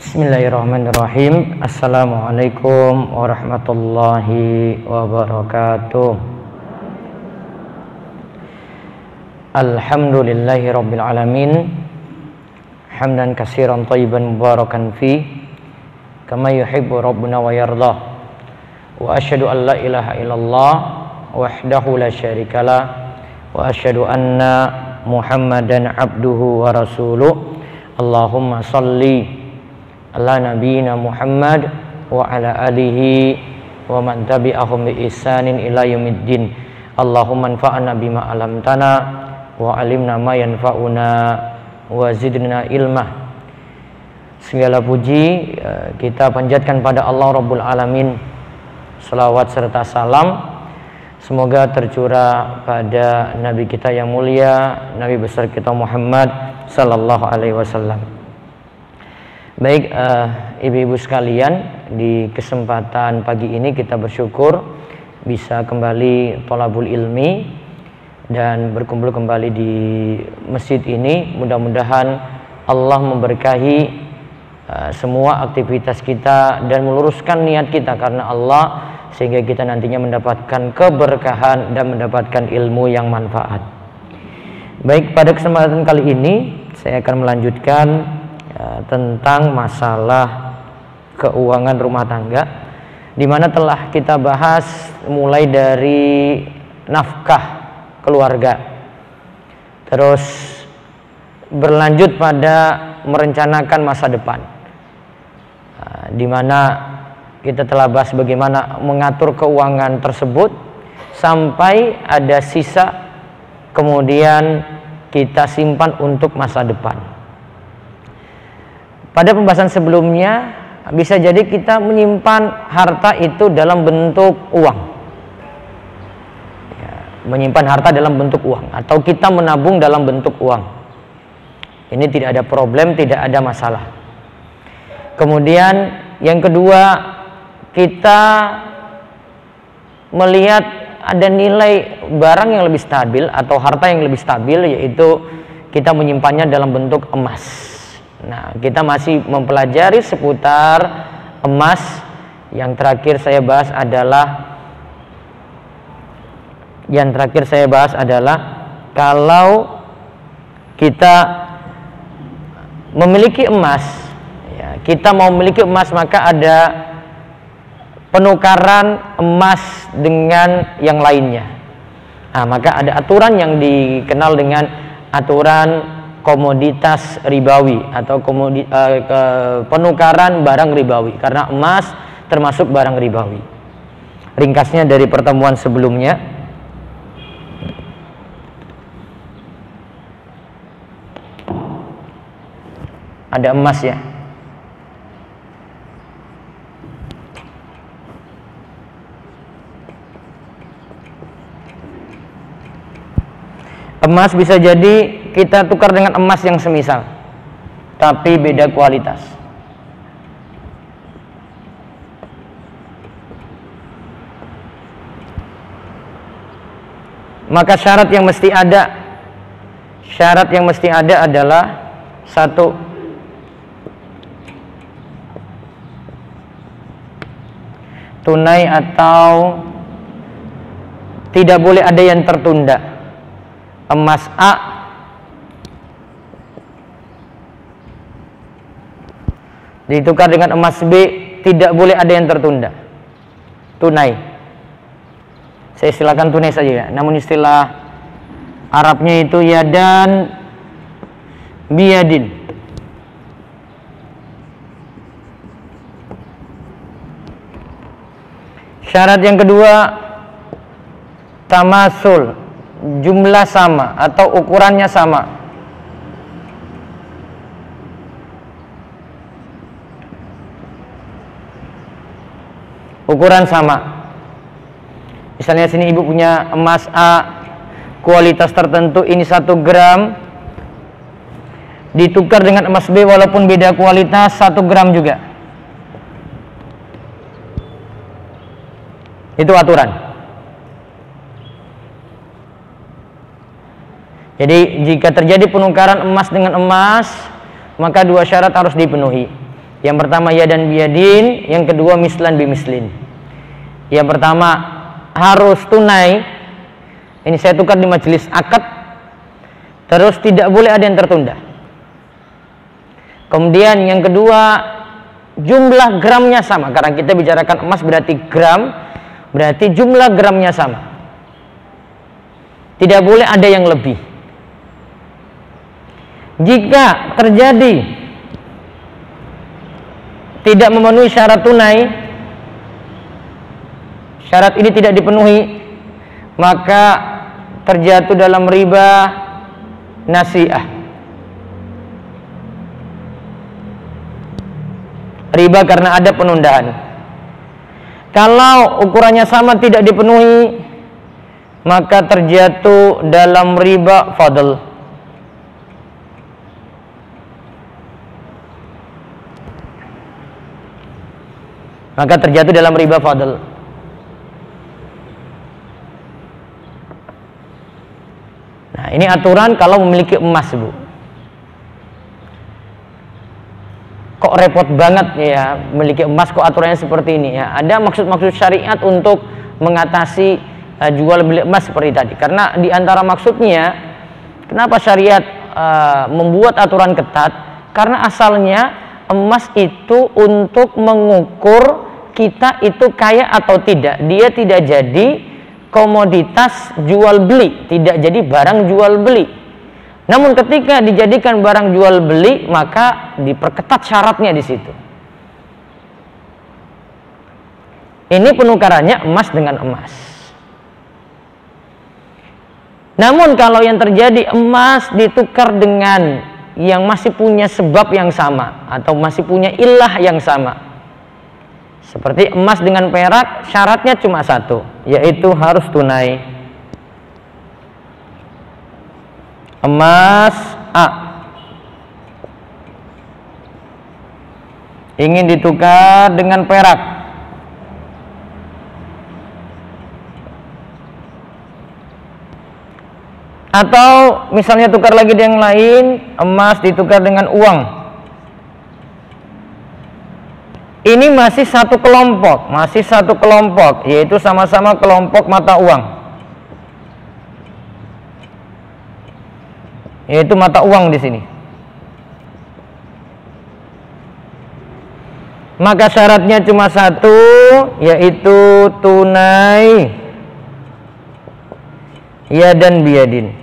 Bismillahirrahmanirrahim. Assalamualaikum warahmatullahi wabarakatuh. Alhamdulillahi rabbil alamin. Hamdan katsiran thayyiban mubarakan fi kama yuhibbu rabbuna wa yardah. Wa asyhadu an la ilaha illallah wahdahu la syarikalah wa asyhadu anna Muhammadan abduhu wa rasuluh. Allahumma salli ala nabiyina Muhammad wa ala alihi wa man tabi'ahum bi ihsanin ila yaumiddin. Allahumma anfa'na bima 'allamtana wa 'allimna ma yanfa'una wa zidna ilma. Segala puji kita panjatkan pada Allah Rabbul Alamin. Salawat serta salam semoga tercurah pada Nabi kita yang mulia, Nabi besar kita Muhammad sallallahu alaihi wasallam. Baik, ibu-ibu sekalian, di kesempatan pagi ini kita bersyukur bisa kembali thalabul ilmi dan berkumpul kembali di masjid ini. Mudah-mudahan Allah memberkahi semua aktivitas kita dan meluruskan niat kita karena Allah, sehingga kita nantinya mendapatkan keberkahan dan mendapatkan ilmu yang manfaat. Baik, pada kesempatan kali ini saya akan melanjutkan tentang masalah keuangan rumah tangga, di mana telah kita bahas mulai dari nafkah keluarga, terus berlanjut pada merencanakan masa depan, di mana kita telah bahas bagaimana mengatur keuangan tersebut sampai ada sisa, kemudian kita simpan untuk masa depan. Pada pembahasan sebelumnya, bisa jadi kita menyimpan harta itu dalam bentuk uang, ya, menyimpan harta dalam bentuk uang, atau kita menabung dalam bentuk uang. Ini tidak ada problem, tidak ada masalah. Kemudian yang kedua, kita melihat ada nilai barang yang lebih stabil atau harta yang lebih stabil, yaitu kita menyimpannya dalam bentuk emas. Nah, kita masih mempelajari seputar emas. Yang terakhir saya bahas adalah kalau kita memiliki emas, ya, kita mau memiliki emas, maka ada penukaran emas dengan yang lainnya. Nah, maka ada aturan yang dikenal dengan aturan komoditas ribawi atau penukaran barang ribawi, karena emas termasuk barang ribawi. Ringkasnya dari pertemuan sebelumnya, ada emas, ya. Emas bisa jadi kita tukar dengan emas yang semisal, tapi beda kualitas. Maka syarat yang mesti ada adalah satu, tunai atau tidak boleh ada yang tertunda. Emas A ditukar dengan emas B, tidak boleh ada yang tertunda. Tunai. Saya silakan tunai saja, ya. Namun istilah Arabnya itu yadan biyadin. Syarat yang kedua, tamasul, jumlah sama atau ukurannya sama. Ukuran sama. Misalnya sini ibu punya emas A kualitas tertentu, ini 1 gram, ditukar dengan emas B walaupun beda kualitas 1 gram juga. Itu aturan. Jadi jika terjadi penukaran emas dengan emas, maka 2 syarat harus dipenuhi. Yang pertama ya dan biyadin, yang kedua mislan bimislin. Yang pertama harus tunai. Ini saya tukar di majelis akad. Terus tidak boleh ada yang tertunda. Kemudian yang kedua jumlah gramnya sama, karena kita bicarakan emas berarti gram, berarti jumlah gramnya sama. Tidak boleh ada yang lebih. Jika terjadi tidak memenuhi syarat tunai, syarat ini tidak dipenuhi, maka terjatuh dalam riba nasi'ah. Riba karena ada penundaan. Kalau ukurannya sama tidak dipenuhi, maka terjatuh dalam riba fadl. Maka terjatuh dalam riba fadl. Nah, ini aturan kalau memiliki emas, Bu. Kok repot banget ya memiliki emas, kok aturannya seperti ini ya. Ada maksud-maksud syariat untuk mengatasi jual beli emas seperti tadi. Karena di antara maksudnya kenapa syariat membuat aturan ketat? Karena asalnya emas itu untuk mengukur kita itu kaya atau tidak. Dia tidak jadi komoditas jual beli, tidak jadi barang jual beli. Namun ketika dijadikan barang jual beli, maka diperketat syaratnya di situ. Ini penukarannya emas dengan emas. Namun kalau yang terjadi emas ditukar dengan yang masih punya sebab yang sama atau masih punya ilah yang sama, seperti emas dengan perak, syaratnya cuma satu, yaitu harus tunai. Emas A ingin ditukar dengan perak, atau misalnya tukar lagi dengan yang lain, emas ditukar dengan uang. Ini masih satu kelompok, yaitu sama-sama kelompok mata uang. Yaitu mata uang di sini. Maka syaratnya cuma satu, yaitu tunai ya dan biyadin.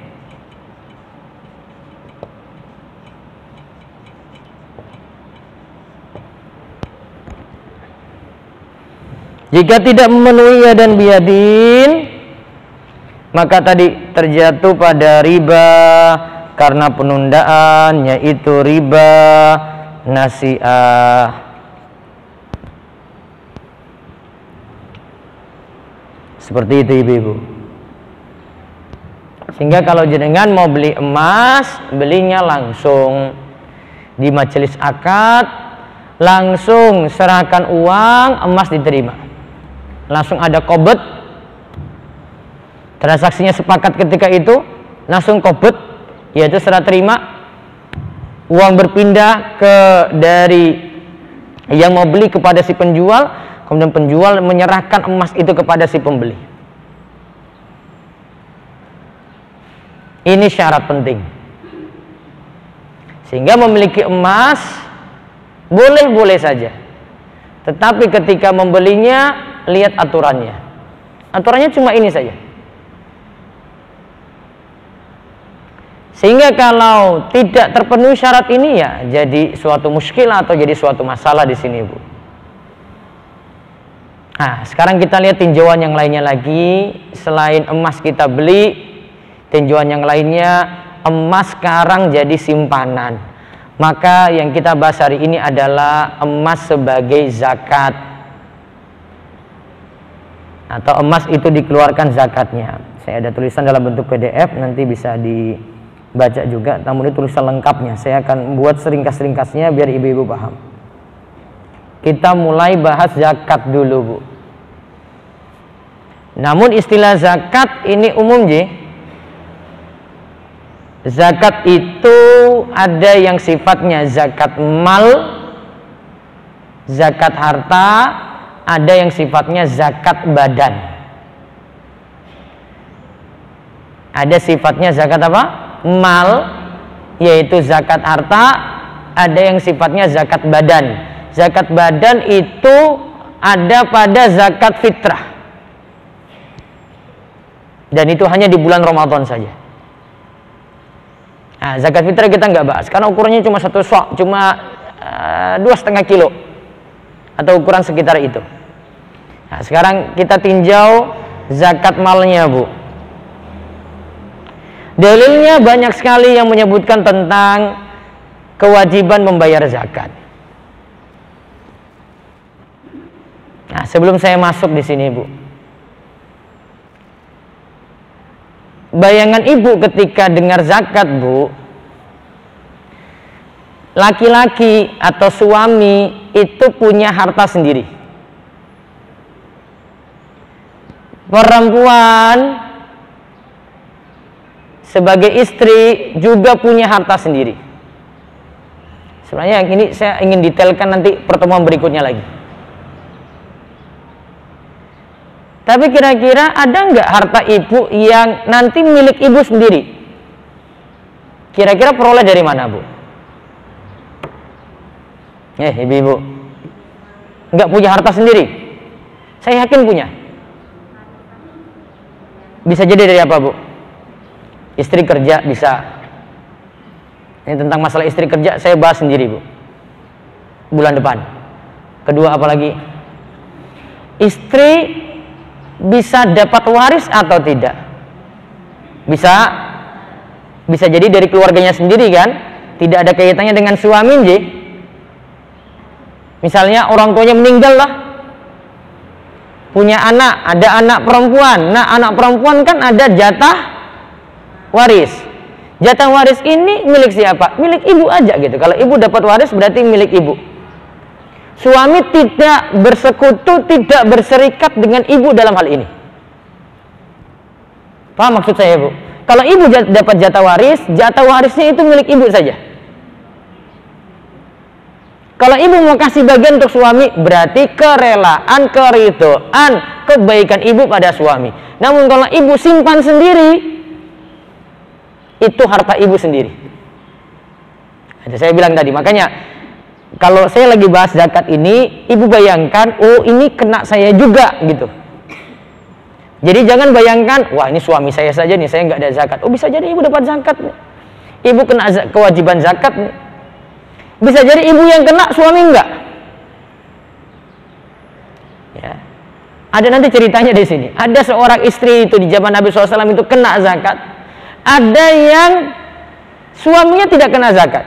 Jika tidak memenuhi ya dan biyadin, maka tadi terjatuh pada riba karena penundaan, yaitu riba nasi'ah. Seperti itu ibu-ibu. Sehingga kalau jenengan mau beli emas, belinya langsung di majelis akad, langsung serahkan uang, emas diterima. Langsung ada qobd, transaksinya sepakat ketika itu, langsung qobd, yaitu serah terima, uang berpindah dari yang mau beli kepada si penjual, kemudian penjual menyerahkan emas itu kepada si pembeli. Ini syarat penting. Sehingga memiliki emas boleh-boleh saja, tetapi ketika membelinya lihat aturannya. Aturannya cuma ini saja. Sehingga kalau tidak terpenuhi syarat ini, ya jadi suatu muskilah atau jadi suatu masalah di sini, Bu. Nah, sekarang kita lihat tinjauan yang lainnya lagi. Selain emas kita beli, tinjauan yang lainnya, emas sekarang jadi simpanan. Maka yang kita bahas hari ini adalah emas sebagai zakat, atau emas itu dikeluarkan zakatnya. Saya ada tulisan dalam bentuk PDF, nanti bisa dibaca juga, namun ini tulisan lengkapnya. Saya akan buat seringkas-ringkasnya biar ibu-ibu paham. Kita mulai bahas zakat dulu, Bu. Namun istilah zakat ini umum, Ji. Zakat itu ada yang sifatnya zakat mal, zakat harta, ada yang sifatnya zakat badan. Ada sifatnya zakat apa? Mal, yaitu zakat harta, ada yang sifatnya zakat badan. Zakat badan itu ada pada zakat fitrah. Dan itu hanya di bulan Ramadan saja. Nah, zakat fitrah kita nggak bahas karena ukurannya cuma 1 sok, cuma 2,5 kilo atau ukuran sekitar itu. Nah, sekarang kita tinjau zakat malnya, Bu. Dalilnya banyak sekali yang menyebutkan tentang kewajiban membayar zakat. Nah, sebelum saya masuk di sini, Bu, bayangan ibu ketika dengar zakat, Bu, laki-laki atau suami itu punya harta sendiri. Perempuan sebagai istri juga punya harta sendiri. Sebenarnya ini saya ingin detailkan nanti pertemuan berikutnya lagi. Tapi kira-kira ada nggak harta ibu yang nanti milik ibu sendiri? Kira-kira peroleh dari mana, Bu? Ibu-ibu nggak punya harta sendiri? Saya yakin punya. Bisa jadi dari apa, Bu? Istri kerja bisa. Ini tentang masalah istri kerja saya bahas sendiri, Bu, bulan depan. Kedua, apalagi? Istri bisa dapat waris atau tidak? Bisa jadi dari keluarganya sendiri, kan? Tidak ada kaitannya dengan suami, Ji. Misalnya orang tuanya meninggal lah, punya anak, ada anak perempuan. Nah, anak perempuan kan ada jatah waris. Jatah waris ini milik siapa? Milik ibu aja gitu. Kalau ibu dapat waris berarti milik ibu. Suami tidak bersekutu, tidak berserikat dengan ibu dalam hal ini. Paham maksud saya, Bu? Kalau ibu dapat jatah warisnya itu milik ibu saja. Kalau ibu mau kasih bagian untuk suami, berarti kerelaan, keridhaan, kebaikan ibu pada suami. Namun kalau ibu simpan sendiri, itu harta ibu sendiri. Ada saya bilang tadi, makanya kalau saya lagi bahas zakat ini, ibu bayangkan, oh ini kena saya juga gitu. Jadi jangan bayangkan, wah ini suami saya saja nih, saya nggak ada zakat. Oh bisa jadi ibu dapat zakat nih. Ibu kena kewajiban zakat nih. Bisa jadi ibu yang kena, suami enggak. Ya. Ada nanti ceritanya di sini. Ada seorang istri itu di zaman Nabi SAW itu kena zakat. Ada yang suaminya tidak kena zakat.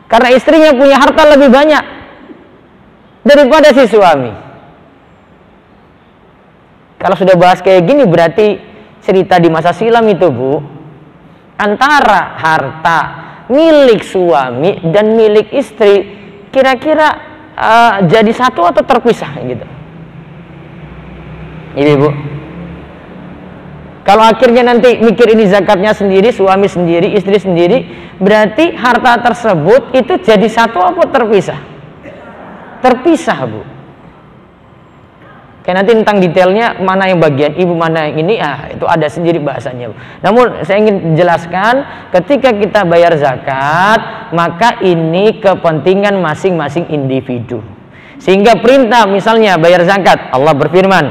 Karena istrinya punya harta lebih banyak daripada si suami. Kalau sudah bahas kayak gini berarti cerita di masa silam itu, Bu, antara harta milik suami dan milik istri kira-kira jadi satu atau terpisah gitu. Ibu, kalau akhirnya nanti mikir ini zakatnya sendiri, suami sendiri, istri sendiri, berarti harta tersebut itu jadi satu apa terpisah? Terpisah, Bu. Kayak nanti tentang detailnya mana yang bagian ibu, mana yang ini, itu ada sendiri bahasanya, Bu. Namun saya ingin jelaskan, ketika kita bayar zakat, maka ini kepentingan masing-masing individu. Sehingga perintah misalnya bayar zakat, Allah berfirman,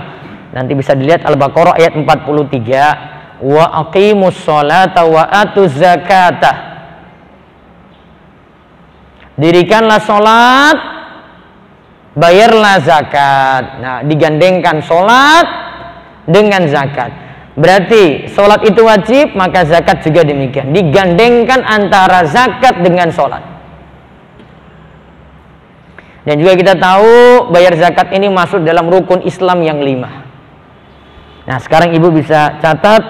nanti bisa dilihat Al-Baqarah ayat 43, wa aqimus sholata wa atuz zakata. Dirikanlah sholat, bayarlah zakat. Nah, digandengkan sholat dengan zakat. Berarti sholat itu wajib, maka zakat juga demikian. Digandengkan antara zakat dengan sholat. Dan juga kita tahu bayar zakat ini masuk dalam rukun Islam yang 5. Nah, sekarang ibu bisa catat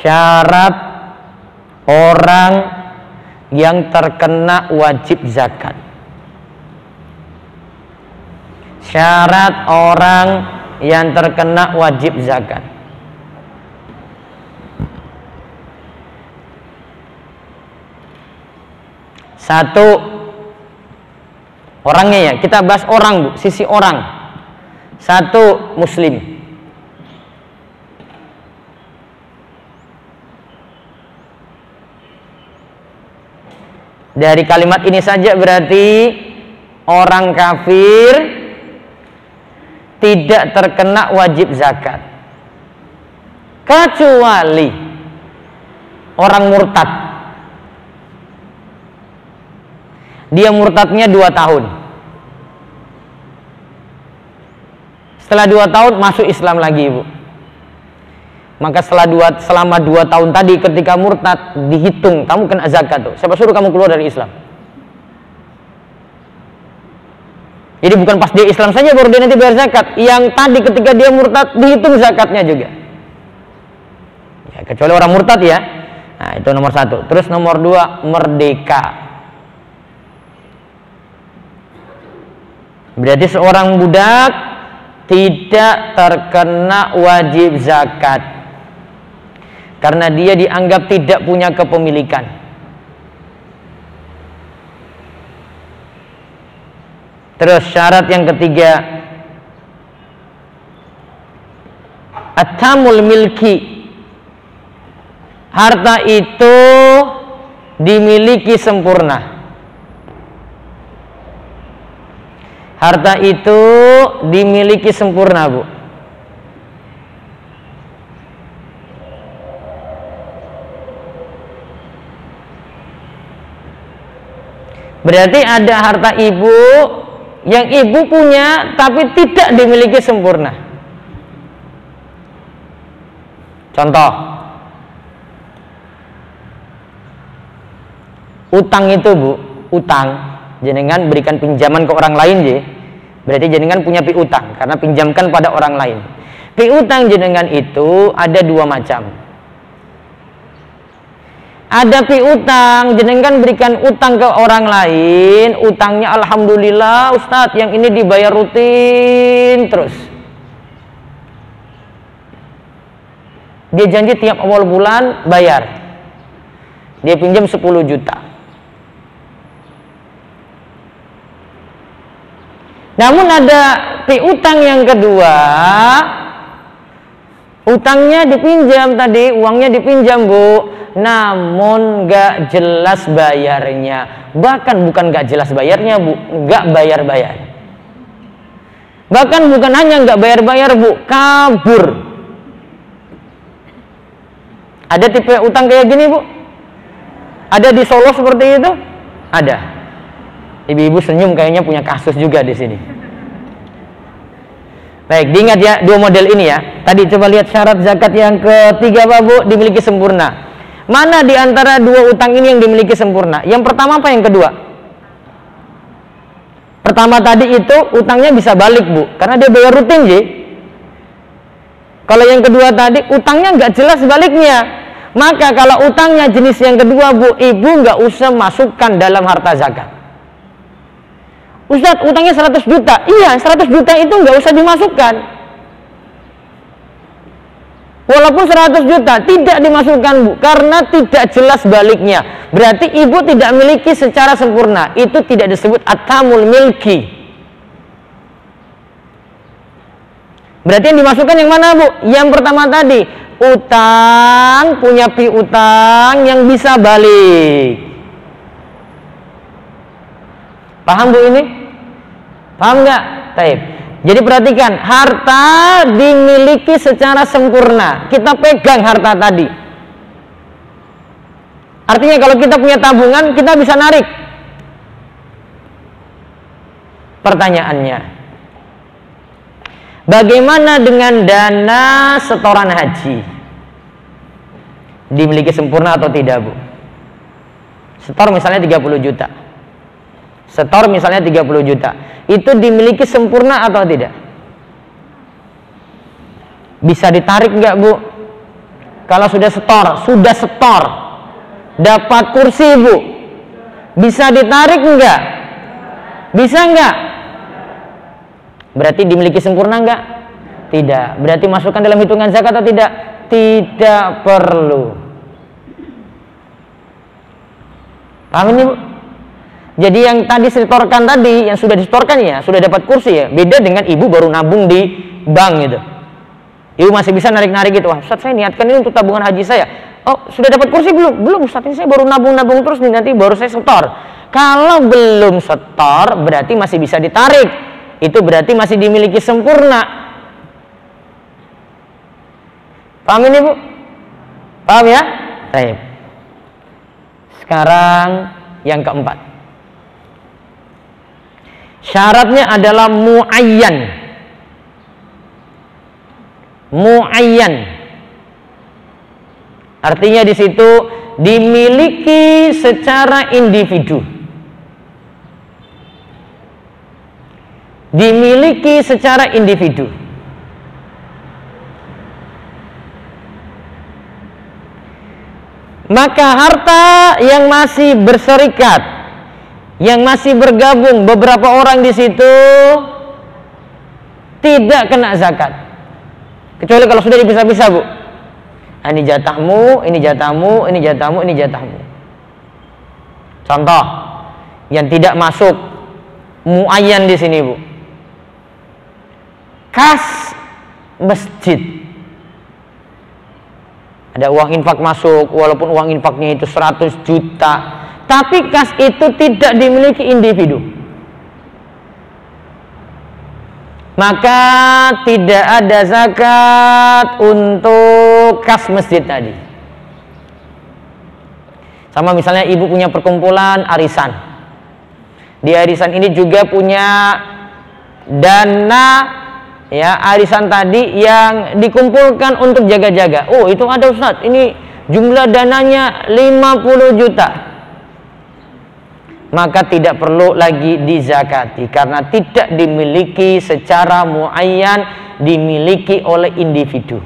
syarat orang yang terkena wajib zakat. Syarat orang yang terkena wajib zakat. Satu, Orangnya ya, kita bahas orang Bu, sisi orang. Satu, muslim. Dari kalimat ini saja berarti orang kafir tidak terkena wajib zakat, kecuali orang murtad. Dia murtadnya 2 tahun. Setelah 2 tahun masuk Islam lagi, Bu. Maka selama 2 tahun tadi ketika murtad dihitung, kamu kena zakat tuh. Siapa suruh kamu keluar dari Islam? Jadi bukan pas dia Islam saja baru dia nanti bayar zakat. Yang tadi ketika dia murtad dihitung zakatnya juga. Ya, kecuali orang murtad ya. Nah, itu nomor 1. Terus nomor 2, merdeka. Berarti seorang budak tidak terkena wajib zakat karena dia dianggap tidak punya kepemilikan. Terus syarat yang ketiga, at-tamul milki. Harta itu dimiliki sempurna. Harta itu dimiliki sempurna, Bu. Berarti ada harta ibu yang ibu punya tapi tidak dimiliki sempurna. Contoh, utang itu, Bu, utang. Jenengan berikan pinjaman ke orang lain, je. Berarti jenengan punya piutang karena pinjamkan pada orang lain. Piutang jenengan itu ada 2 macam. Ada piutang, jenengan berikan utang ke orang lain, utangnya alhamdulillah Ustadz yang ini dibayar rutin terus. Dia janji tiap awal bulan bayar. Dia pinjam 10 juta. Namun ada piutang yang kedua, utangnya dipinjam tadi, uangnya dipinjam, Bu, namun gak jelas bayarnya. Bahkan bukan gak jelas bayarnya, Bu, gak bayar-bayar. Bahkan bukan hanya gak bayar-bayar, Bu, kabur. Ada tipe utang kayak gini, Bu? Ada di Solo seperti itu? Ada. Ibu-ibu senyum kayaknya punya kasus juga di sini. Baik, diingat ya 2 model ini ya. Tadi coba lihat syarat zakat yang ketiga, Pak, Bu, dimiliki sempurna. Mana di antara 2 utang ini yang dimiliki sempurna? Yang pertama apa yang kedua? Pertama tadi itu utangnya bisa balik, Bu, karena dia bayar rutin, Ji. Kalau yang kedua tadi utangnya nggak jelas baliknya. Maka kalau utangnya jenis yang kedua, Bu, ibu nggak usah masukkan dalam harta zakat. Ustadz, utangnya 100 juta. Iya, 100 juta itu nggak usah dimasukkan. Walaupun 100 juta tidak dimasukkan, Bu, karena tidak jelas baliknya. Berarti ibu tidak miliki secara sempurna. Itu tidak disebut at-tamul milki. Berarti yang dimasukkan yang mana, Bu? Yang pertama tadi, utang, punya piutang yang bisa balik. Paham, Bu, ini? Paham nggak? Taib. Jadi perhatikan, harta dimiliki secara sempurna. Kita pegang harta tadi. Artinya kalau kita punya tabungan, kita bisa narik. Pertanyaannya, bagaimana dengan dana setoran haji? Dimiliki sempurna atau tidak, Bu? Setor misalnya 30 juta. Setor misalnya 30 juta. Itu dimiliki sempurna atau tidak? Bisa ditarik nggak, Bu? Kalau sudah setor, dapat kursi, Bu, bisa ditarik nggak? Bisa nggak? Berarti dimiliki sempurna nggak? Tidak. Berarti masukkan dalam hitungan zakat atau tidak? Tidak perlu. Paham ini, Bu? Jadi yang tadi setorkan tadi, yang sudah disetorkan ya, sudah dapat kursi ya. Beda dengan ibu baru nabung di bank gitu. Ibu masih bisa narik-narik gitu. Wah, Ustaz, saya niatkan ini untuk tabungan haji saya. Oh, sudah dapat kursi belum? Belum, Ustaz, ini saya baru nabung-nabung terus nih, nanti baru saya setor. Kalau belum setor, berarti masih bisa ditarik. Itu berarti masih dimiliki sempurna. Paham ini, Bu? Paham ya? Baik. Sekarang yang keempat. Syaratnya adalah muayyan. Muayyan. Artinya di situ dimiliki secara individu. Dimiliki secara individu. Maka harta yang masih berserikat, yang masih bergabung beberapa orang di situ tidak kena zakat. Kecuali kalau sudah dipisah-pisah, Bu. Ini jatahmu, ini jatahmu, ini jatahmu, ini jatahmu. Contoh yang tidak masuk muayyan di sini, Bu. Kas masjid. Ada uang infak masuk, walaupun uang infaknya itu 100 juta, tapi kas itu tidak dimiliki individu. Maka tidak ada zakat untuk kas masjid tadi. Sama misalnya ibu punya perkumpulan arisan. Di arisan ini juga punya dana ya arisan tadi yang dikumpulkan untuk jaga-jaga. Oh, itu ada, Ustaz. Ini jumlah dananya 50 juta. Maka tidak perlu lagi dizakati karena tidak dimiliki secara muayyan, dimiliki oleh individu.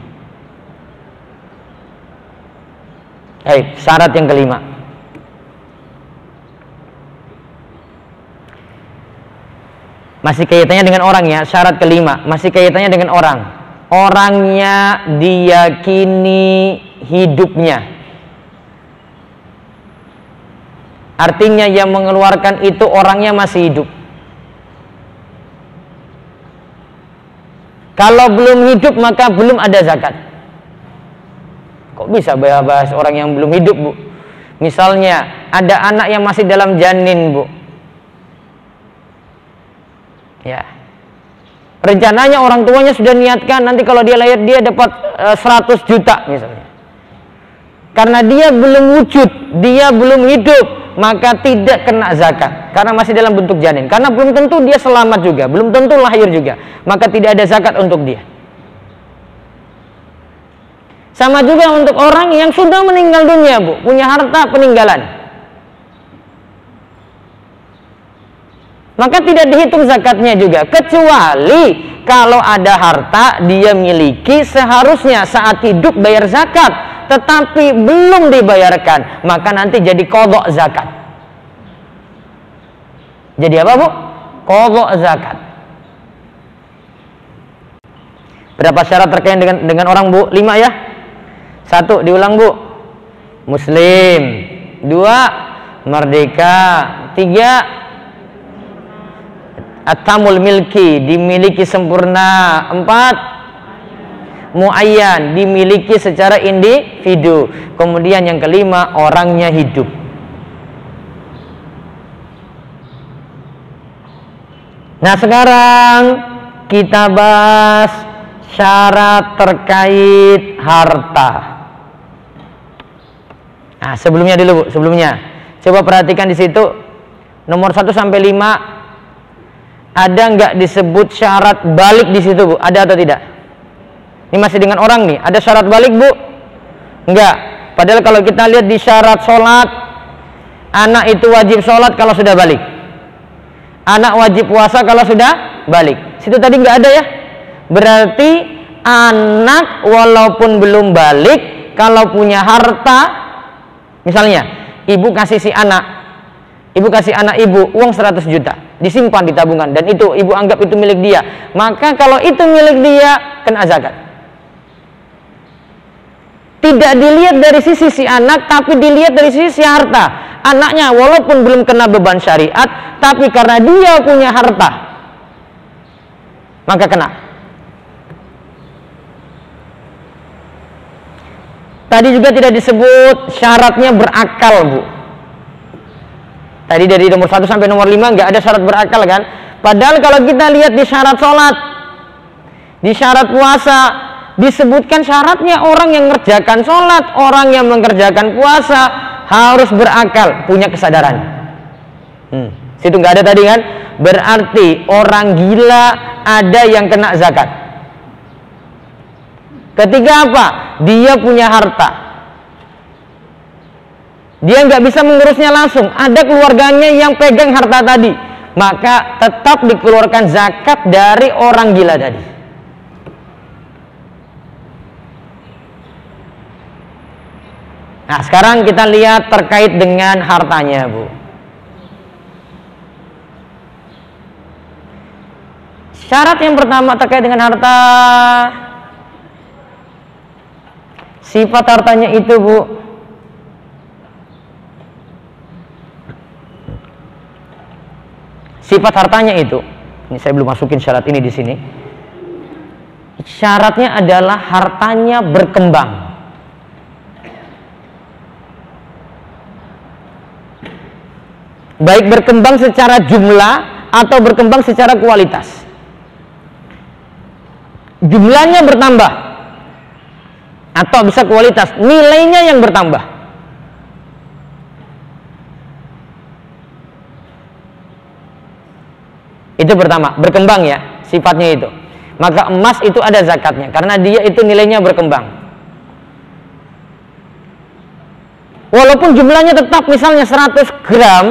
Baik, syarat yang kelima. Masih kaitannya dengan orang ya, syarat kelima masih kaitannya dengan orang. Orangnya diyakini hidupnya. Artinya yang mengeluarkan itu orangnya masih hidup. Kalau belum hidup maka belum ada zakat. Kok bisa bahas orang yang belum hidup, Bu? Misalnya ada anak yang masih dalam janin, Bu. Ya. Rencananya orang tuanya sudah niatkan nanti kalau dia lahir dia dapat 100 juta misalnya. Karena dia belum wujud, dia belum hidup, maka tidak kena zakat karena masih dalam bentuk janin. Karena belum tentu dia selamat juga, belum tentu lahir juga, maka tidak ada zakat untuk dia. Sama juga untuk orang yang sudah meninggal dunia, Bu, punya harta peninggalan, maka tidak dihitung zakatnya juga, kecuali kalau ada harta dia miliki seharusnya saat hidup bayar zakat, tetapi belum dibayarkan, maka nanti jadi qadha zakat. Jadi apa, Bu? Qadha zakat. Berapa syarat terkait dengan orang, Bu? 5 ya. 1, diulang, Bu. Muslim. 2, merdeka. 3, at-tamul milki, dimiliki sempurna. 4, muayyan, dimiliki secara individu. Kemudian yang kelima, orangnya hidup. Nah, sekarang kita bahas syarat terkait harta. Nah, sebelumnya dulu, Bu, sebelumnya. Coba perhatikan di situ nomor 1 sampai 5 ada nggak disebut syarat balik di situ, Bu? Ada atau tidak? Ini masih dengan orang nih. Ada syarat balik, Bu? Enggak. Padahal kalau kita lihat di syarat sholat, anak itu wajib sholat kalau sudah balik. Anak wajib puasa kalau sudah balik. Situ tadi nggak ada ya. Berarti anak walaupun belum balik, kalau punya harta, misalnya ibu kasih si anak, ibu kasih anak ibu uang 100 juta, disimpan di tabungan, dan itu ibu anggap itu milik dia, maka kalau itu milik dia kena zakat. Tidak dilihat dari sisi si anak, tapi dilihat dari sisi si harta. anaknya walaupun belum kena beban syariat, tapi karena dia punya harta, maka kena. Tadi juga tidak disebut syaratnya berakal, Bu. Tadi dari nomor 1 sampai nomor 5 nggak ada syarat berakal kan? Padahal kalau kita lihat di syarat sholat, di syarat puasa, disebutkan syaratnya orang yang mengerjakan sholat, orang yang mengerjakan puasa harus berakal, punya kesadaran. Situ nggak ada tadi kan? Berarti orang gila ada yang kena zakat. Ketiga apa? Dia punya harta. Dia nggak bisa mengurusnya langsung. Ada keluarganya yang pegang harta tadi, maka tetap dikeluarkan zakat dari orang gila tadi. Nah, sekarang kita lihat terkait dengan hartanya, Bu. Syarat yang pertama terkait dengan harta, sifat hartanya itu, Bu, sifat hartanya itu, ini saya belum masukin syarat ini di sini. Syaratnya adalah hartanya berkembang. Baik berkembang secara jumlah atau berkembang secara kualitas. Jumlahnya bertambah atau bisa kualitas, nilainya yang bertambah. Itu pertama, berkembang ya, sifatnya itu. Maka emas itu ada zakatnya karena dia itu nilainya berkembang. Walaupun jumlahnya tetap misalnya 100 gram,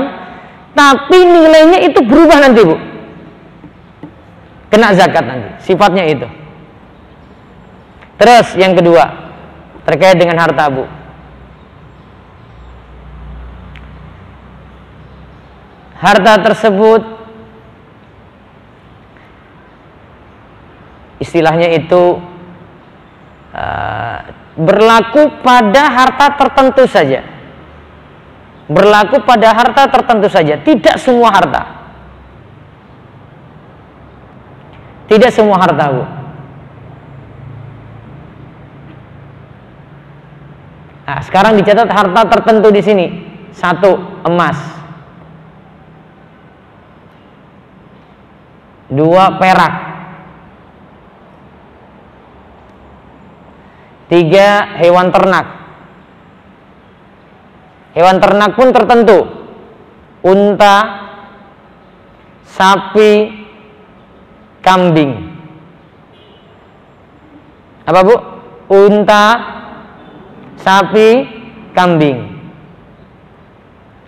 tapi nilainya itu berubah nanti, Bu. Kena zakat nanti, sifatnya itu. Terus yang kedua, terkait dengan harta, Bu. Harta tersebut istilahnya itu berlaku pada harta tertentu saja. Berlaku pada harta tertentu saja, tidak semua harta. Tidak semua harta, Bu. Nah, sekarang dicatat harta tertentu di sini. 1, emas. 2, perak. 3, hewan ternak. Hewan ternak pun tertentu. Unta, sapi, kambing. Apa, Bu? Unta, sapi, kambing.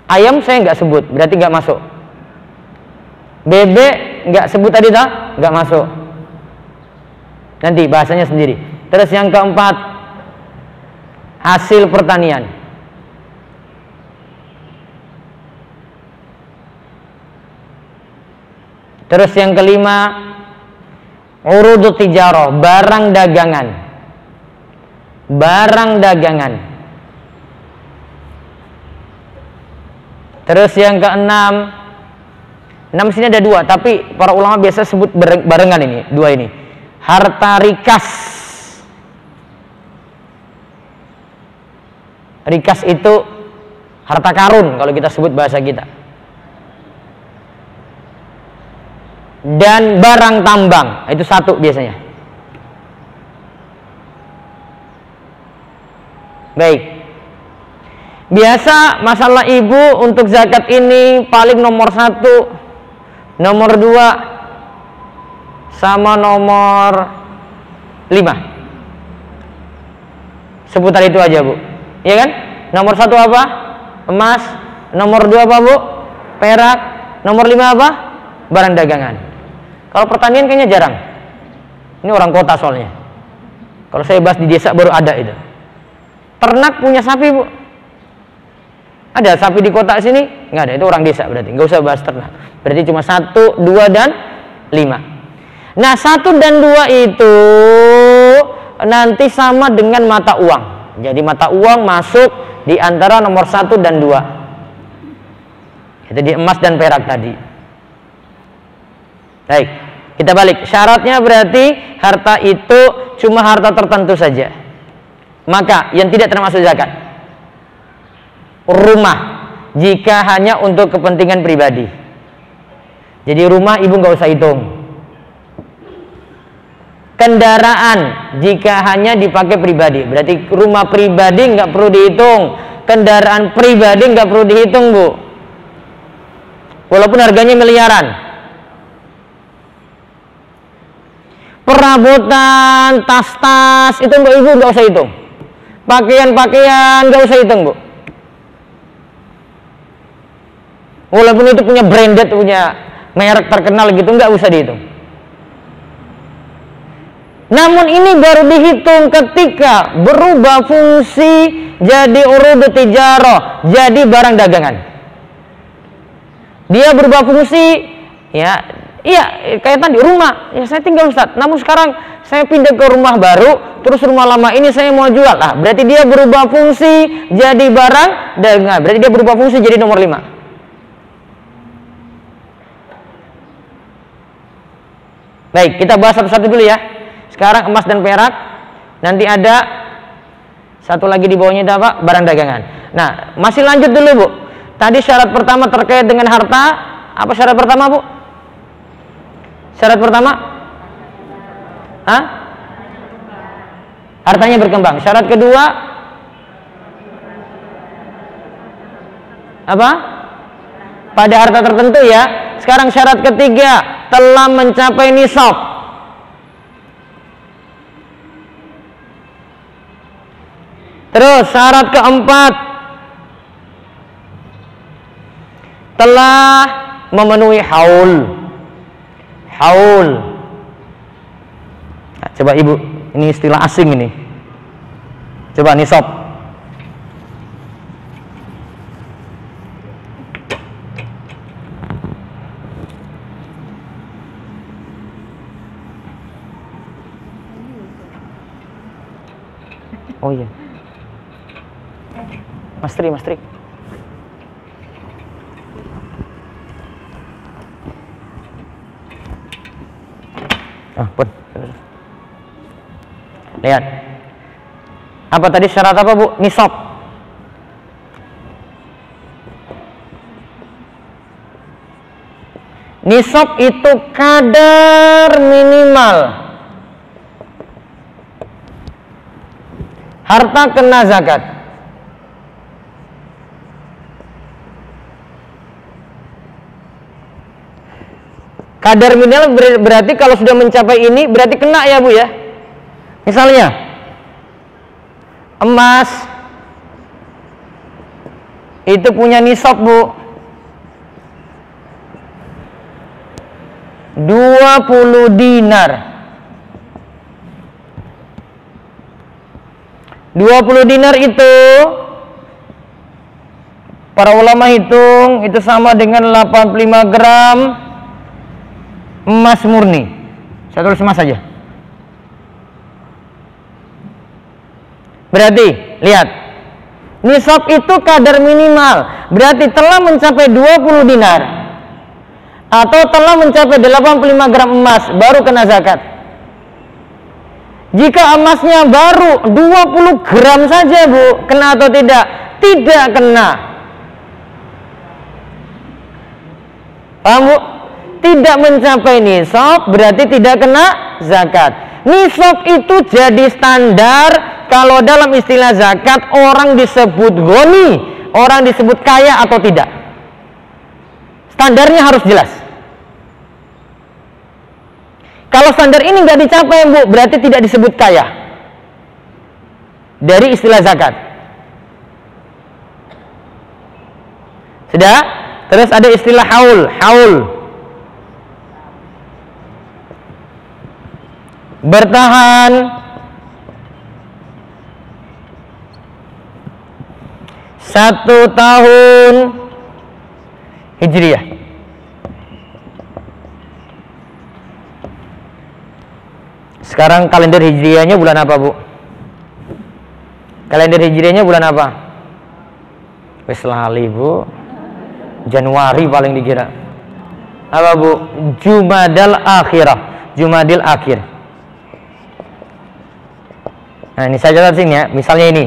Ayam saya nggak sebut, berarti nggak masuk. Bebek nggak sebut tadi tak? Nggak masuk. Nanti bahasanya sendiri. Terus yang keempat, hasil pertanian. Terus yang kelima, urudut tijarah, barang dagangan. Barang dagangan. Terus yang keenam, 6 sini ada 2, tapi para ulama biasa sebut barengan ini, 2 ini. Harta rikas. Rikas itu harta karun kalau kita sebut bahasa kita. Dan barang tambang, itu 1 biasanya. Baik. Biasa masalah ibu untuk zakat ini paling nomor 1, nomor 2, sama nomor 5. Seputar itu aja, Bu. Iya kan? Nomor 1 apa? Emas. Nomor 2 apa, Bu? Perak. Nomor 5 apa? Barang dagangan. Kalau pertanian kayaknya jarang. Ini orang kota soalnya. Kalau saya bahas di desa baru ada itu. Ternak punya sapi, Bu. Ada sapi di kota sini? Nggak ada, itu orang desa berarti. Nggak usah bahas ternak. Berarti cuma 1, 2, dan 5. Nah, 1 dan 2 itu nanti sama dengan mata uang. Jadi mata uang masuk di antara nomor 1 dan 2. Itu di emas dan perak tadi. Baik, kita balik. Syaratnya berarti harta itu cuma harta tertentu saja. Maka yang tidak termasuk zakat. Rumah, jika hanya untuk kepentingan pribadi. Jadi rumah ibu nggak usah hitung. Kendaraan jika hanya dipakai pribadi, berarti rumah pribadi nggak perlu dihitung, kendaraan pribadi nggak perlu dihitung, Bu. Walaupun harganya miliaran. Perabotan, tas-tas itu Mbak Ibu nggak usah hitung. Pakaian-pakaian nggak usah hitung, Bu. Walaupun itu punya branded, punya merek terkenal gitu, nggak usah dihitung. Namun ini baru dihitung ketika berubah fungsi jadi urud tijarah, jadi barang dagangan. Dia berubah fungsi, ya, iya kayak tadi rumah, ya saya tinggal Ustaz. Namun sekarang saya pindah ke rumah baru, terus rumah lama ini saya mau jual. Lah, berarti dia berubah fungsi jadi barang dagangan. Berarti dia berubah fungsi jadi nomor 5. Baik, kita bahas satu-satu dulu ya. Sekarang emas dan perak, nanti ada satu lagi di bawahnya itu apa? Barang dagangan. Nah, masih lanjut dulu, Bu. Tadi syarat pertama terkait dengan harta, apa syarat pertama, Bu? Syarat pertama? Hah? Hartanya berkembang. Syarat kedua? Apa? Pada harta tertentu ya. Sekarang syarat ketiga, telah mencapai nisab. Terus syarat keempat, telah memenuhi haul. Haul. Nah, coba Ibu, ini istilah asing ini. Coba nisab. Oh iya. Mas Tri. Pun. Lihat. Apa tadi syarat apa, Bu? Nisab. Nisab itu kadar minimal harta kena zakat. Kadar minimal berarti kalau sudah mencapai ini berarti kena ya, Bu ya. Misalnya emas itu punya nisab, Bu, 20 dinar. 20 dinar itu para ulama hitung itu sama dengan 85 gram emas murni. Saya tulis emas saja. Berarti lihat, nisab itu kadar minimal, berarti telah mencapai 20 dinar atau telah mencapai 85 gram emas baru kena zakat. Jika emasnya baru 20 gram saja, Bu, kena atau tidak? Tidak kena. Paham, Bu? Tidak mencapai nisab berarti tidak kena zakat. Nisab itu jadi standar kalau dalam istilah zakat orang disebut ghani, orang disebut kaya atau tidak. Standarnya harus jelas. Kalau standar ini nggak dicapai, Bu, berarti tidak disebut kaya dari istilah zakat. Sudah? Terus ada istilah haul. Haul bertahan satu tahun hijriah. Sekarang kalender hijriahnya bulan apa, Bu? Kalender hijriahnya bulan apa? Wis lali, Bu. Januari paling dikira. Apa Bu? Jumadal akhirah. Jumadil akhir. Nah, ini saya catat sini ya. Misalnya ini.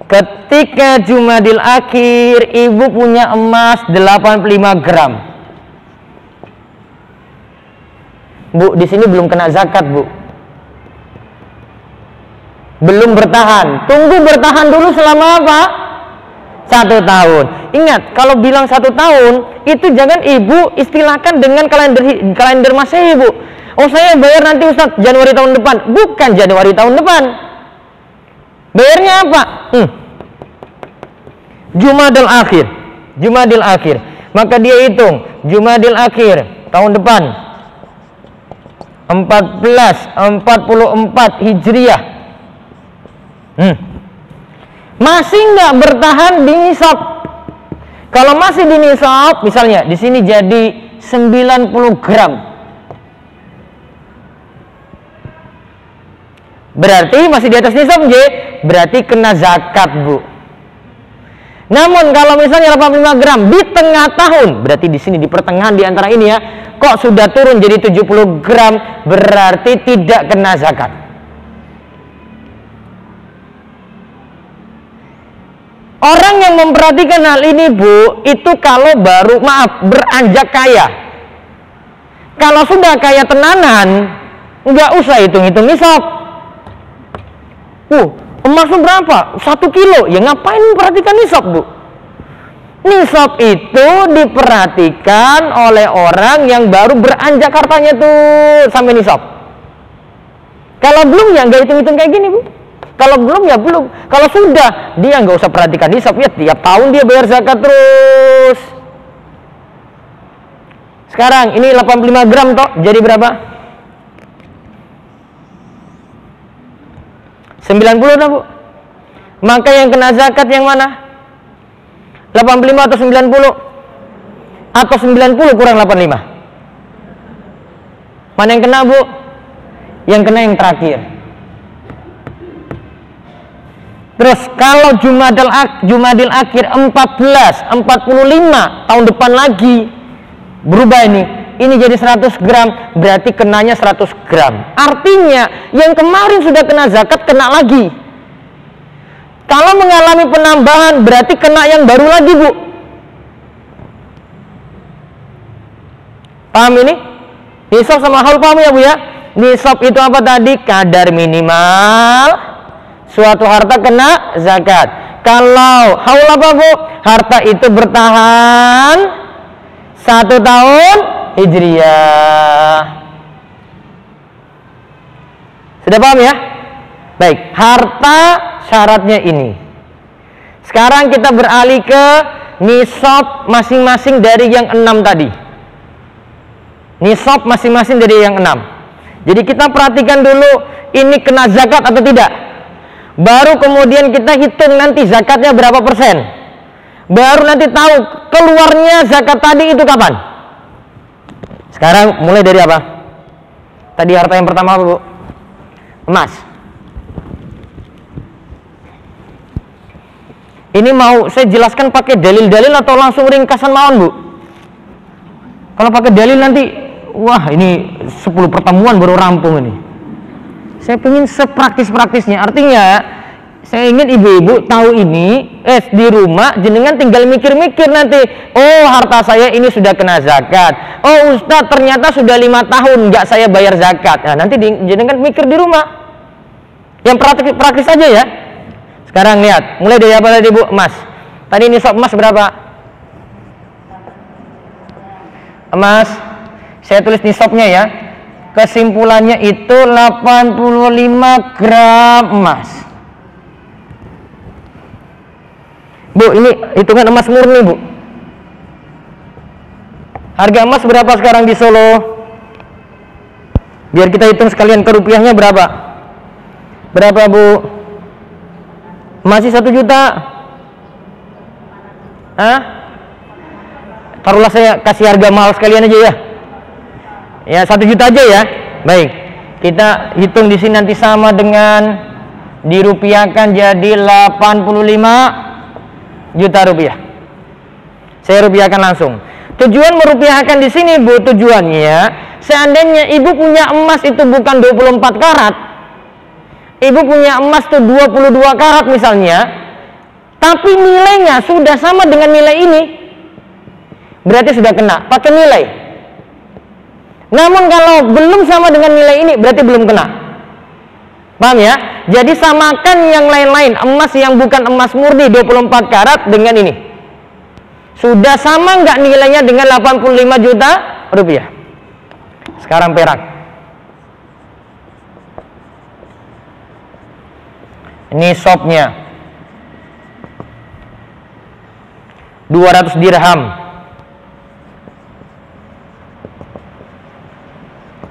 Ketika Jumadil akhir, ibu punya emas 85 gram. Bu, di sini belum kena zakat, Bu. Belum bertahan. Tunggu bertahan dulu selama apa? 1 tahun. Ingat, kalau bilang 1 tahun, itu jangan ibu istilahkan dengan kalender Masehi, Bu. Oh, saya bayar nanti Ustaz Januari tahun depan. Bukan Januari tahun depan. Bayarnya apa? Jumadil akhir. Jumadil akhir. Maka dia hitung Jumadil akhir tahun depan 1444 Hijriah. Masih nggak bertahan di nisab. Kalau masih di nisab, misalnya di sini jadi 90 gram. Berarti masih di atas nisab, berarti kena zakat, Bu. Namun kalau misalnya 85 gram di tengah tahun, berarti di sini di pertengahan di antara ini ya, kok sudah turun jadi 70 gram, berarti tidak kena zakat. Orang yang memperhatikan hal ini, Bu, itu kalau baru beranjak kaya. Kalau sudah kaya tenanan, nggak usah hitung-hitung nisab. Emasnya berapa? 1 kilo. Ya ngapain memperhatikan nisab, Bu? Nisab itu diperhatikan oleh orang yang baru beranjak hartanya tuh sampai nisab. Kalau belum ya nggak hitung-hitung kayak gini, Bu. Kalau belum ya belum. Kalau sudah, dia nggak usah perhatikan nisab ya. Tiap tahun dia bayar zakat terus. Sekarang ini 85 gram toh, jadi berapa? 90 dah, Bu. Maka yang kena zakat yang mana? 85 atau 90? Atau 90 kurang 85? Mana yang kena, Bu? Yang kena yang terakhir. Terus kalau Jumadil akhir 1445 tahun depan lagi berubah ini jadi 100 gram, berarti kenanya 100 gram. Artinya yang kemarin sudah kena zakat kena lagi. Kalau mengalami penambahan berarti kena yang baru lagi, Bu. Paham ini? Nisab sama haul paham ya, Bu ya? Nisab itu apa tadi? Kadar minimal suatu harta kena zakat. Kalau haul apa, Bu? Harta itu bertahan 1 tahun Hijriyah. Sudah paham ya? Baik, harta syaratnya ini. Sekarang kita beralih ke nisab masing-masing dari yang 6 tadi. Nisab masing-masing dari yang 6. Jadi kita perhatikan dulu ini kena zakat atau tidak. Baru kemudian kita hitung nanti zakatnya berapa persen. Baru nanti tahu keluarnya zakat tadi itu kapan. Sekarang mulai dari apa? Tadi harta yang pertama apa, Bu? Emas. Ini mau saya jelaskan pakai dalil-dalil atau langsung ringkasan mawon, Bu? Kalau pakai dalil nanti, wah ini 10 pertemuan baru rampung ini. Saya ingin sepraktis-praktisnya. Artinya, saya ingin ibu-ibu tahu ini, di rumah jenengan tinggal mikir-mikir nanti. Oh, harta saya ini sudah kena zakat. Oh, Ustadz ternyata sudah 5 tahun nggak saya bayar zakat. Nah, nanti jenengan mikir di rumah. Yang praktis aja ya. Sekarang lihat, mulai dari apa tadi, Bu? Emas. Tadi nisab emas berapa? Emas, saya tulis nisabnya ya. Kesimpulannya itu 85 gram emas. Bu, ini hitungan emas murni, Bu. Harga emas berapa sekarang di Solo? Biar kita hitung sekalian ke rupiahnya berapa. Berapa, Bu? Masih 1 juta? Hah? Taruhlah saya kasih harga mahal sekalian aja ya. Ya 1 juta aja ya. Baik. Kita hitung di sini nanti sama dengan dirupiahkan jadi 85 juta rupiah. Saya rupiahkan langsung. Tujuan merupiahkan di sini, Bu, tujuannya seandainya Ibu punya emas itu bukan 24 karat. Ibu punya emas tuh 22 karat misalnya, tapi nilainya sudah sama dengan nilai ini, berarti sudah kena pakai nilai. Namun kalau belum sama dengan nilai ini, berarti belum kena. Paham ya? Jadi samakan yang lain-lain, emas yang bukan emas murni 24 karat dengan ini. Sudah sama nggak nilainya dengan 85 juta rupiah? Sekarang perak. Ini shopnya 200 dirham.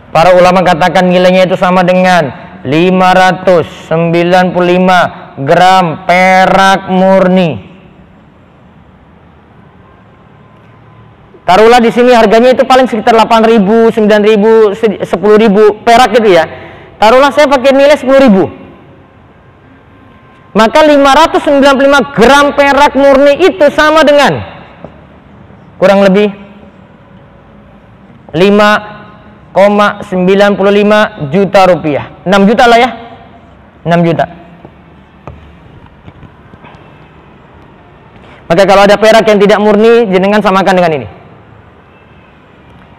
Para ulama katakan nilainya itu sama dengan 595 gram perak murni. Taruhlah di sini harganya itu paling sekitar 8.000, 9.000, 10.000 perak gitu ya. Taruhlah saya pakai nilai 10.000. Maka 595 gram perak murni itu sama dengan kurang lebih 5,95 juta rupiah. 6 juta lah ya. 6 juta. Maka kalau ada perak yang tidak murni, jenengan samakan dengan ini.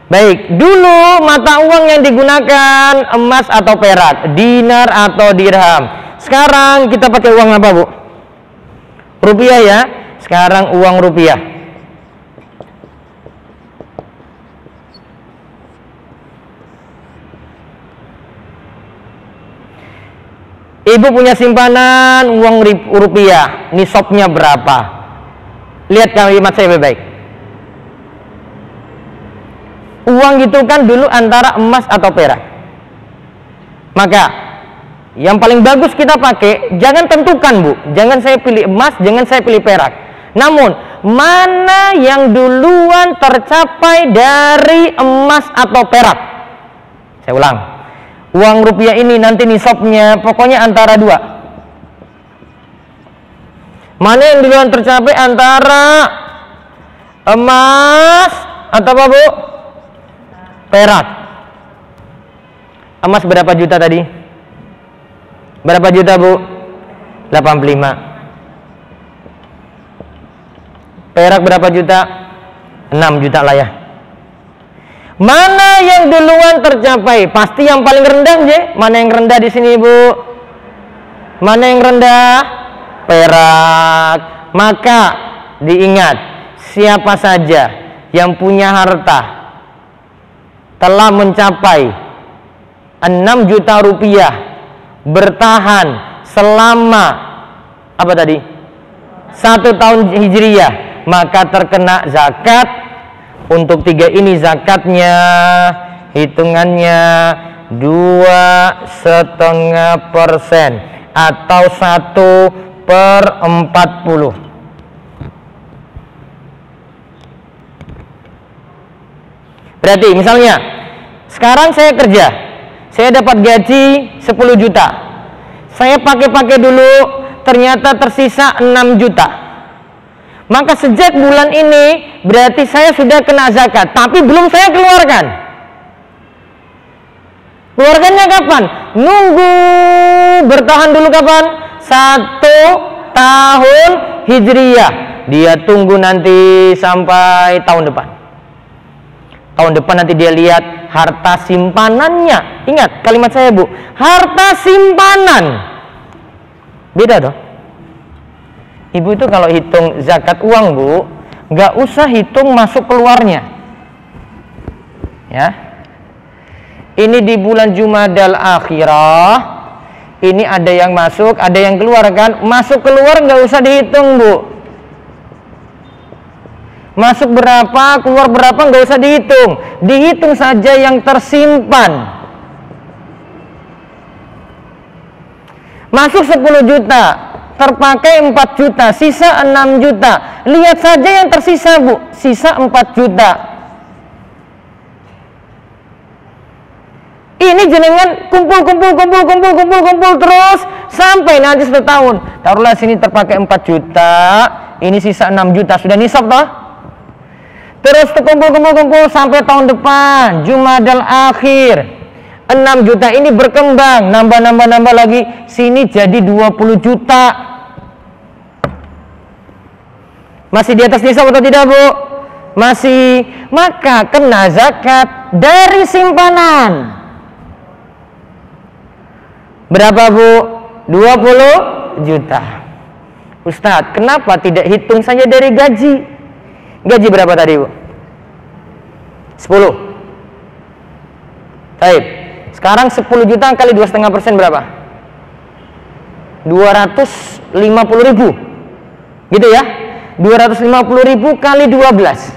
Baik, dulu mata uang yang digunakan emas atau perak, dinar atau dirham. Sekarang kita pakai uang apa, Bu? Rupiah ya. Sekarang uang rupiah. Ibu punya simpanan uang rupiah. Nisabnya berapa? Lihat kalimat saya baik-baik. Uang itu kan dulu antara emas atau perak. Maka yang paling bagus kita pakai, jangan tentukan, Bu. Jangan saya pilih emas, jangan saya pilih perak. Namun, mana yang duluan tercapai dari emas atau perak? Saya ulang. Uang rupiah ini nanti nisabnya pokoknya antara dua. Mana yang duluan tercapai antara emas atau apa, Bu? Perak. Emas berapa juta tadi? Berapa juta, Bu? 85. Perak berapa juta? 6 juta lah ya. Mana yang duluan tercapai? Pasti yang paling rendah, Je. Mana yang rendah di sini, Bu? Mana yang rendah? Perak. Maka diingat, siapa saja yang punya harta telah mencapai 6 juta rupiah bertahan selama apa tadi? 1 tahun hijriyah, maka terkena zakat. Untuk 3 ini zakatnya hitungannya 2,5% atau 1/40. Berarti misalnya sekarang saya kerja, saya dapat gaji 10 juta. Saya pakai dulu, ternyata tersisa 6 juta. Maka sejak bulan ini berarti saya sudah kena zakat, tapi belum saya keluarkan. Keluarkannya kapan? Nunggu bertahan dulu kapan? 1 tahun hijriyah. Dia tunggu nanti sampai tahun depan. Tahun depan nanti dia lihat harta simpanannya. Ingat kalimat saya, Bu, harta simpanan. Beda dong. Ibu itu kalau hitung zakat uang, Bu, nggak usah hitung masuk keluarnya. Ya. Ini di bulan Jumadal Akhirah, ini ada yang masuk, ada yang keluar kan? Masuk keluar nggak usah dihitung, Bu. Masuk berapa, keluar berapa nggak usah dihitung. Dihitung saja yang tersimpan. Masuk 10 juta, terpakai 4 juta, sisa 6 juta. Lihat saja yang tersisa, Bu, sisa 4 juta. Ini jenengan kumpul terus sampai nanti 1 tahun. Taruhlah sini terpakai 4 juta, ini sisa 6 juta, sudah nisab toh? Terus kumpul sampai tahun depan, Jumadal Akhir, 6 juta ini berkembang, nambah lagi, sini jadi 20 juta. Masih di atas nisab atau tidak, Bu? Masih. Maka kena zakat dari simpanan. Berapa, Bu? 20 juta. Ustadz, kenapa tidak hitung saja dari gaji? Gaji berapa tadi, Bu? 10. Baik. Sekarang 10 juta kali 2,5% berapa? 250.000. Gitu ya? 250.000 kali 12.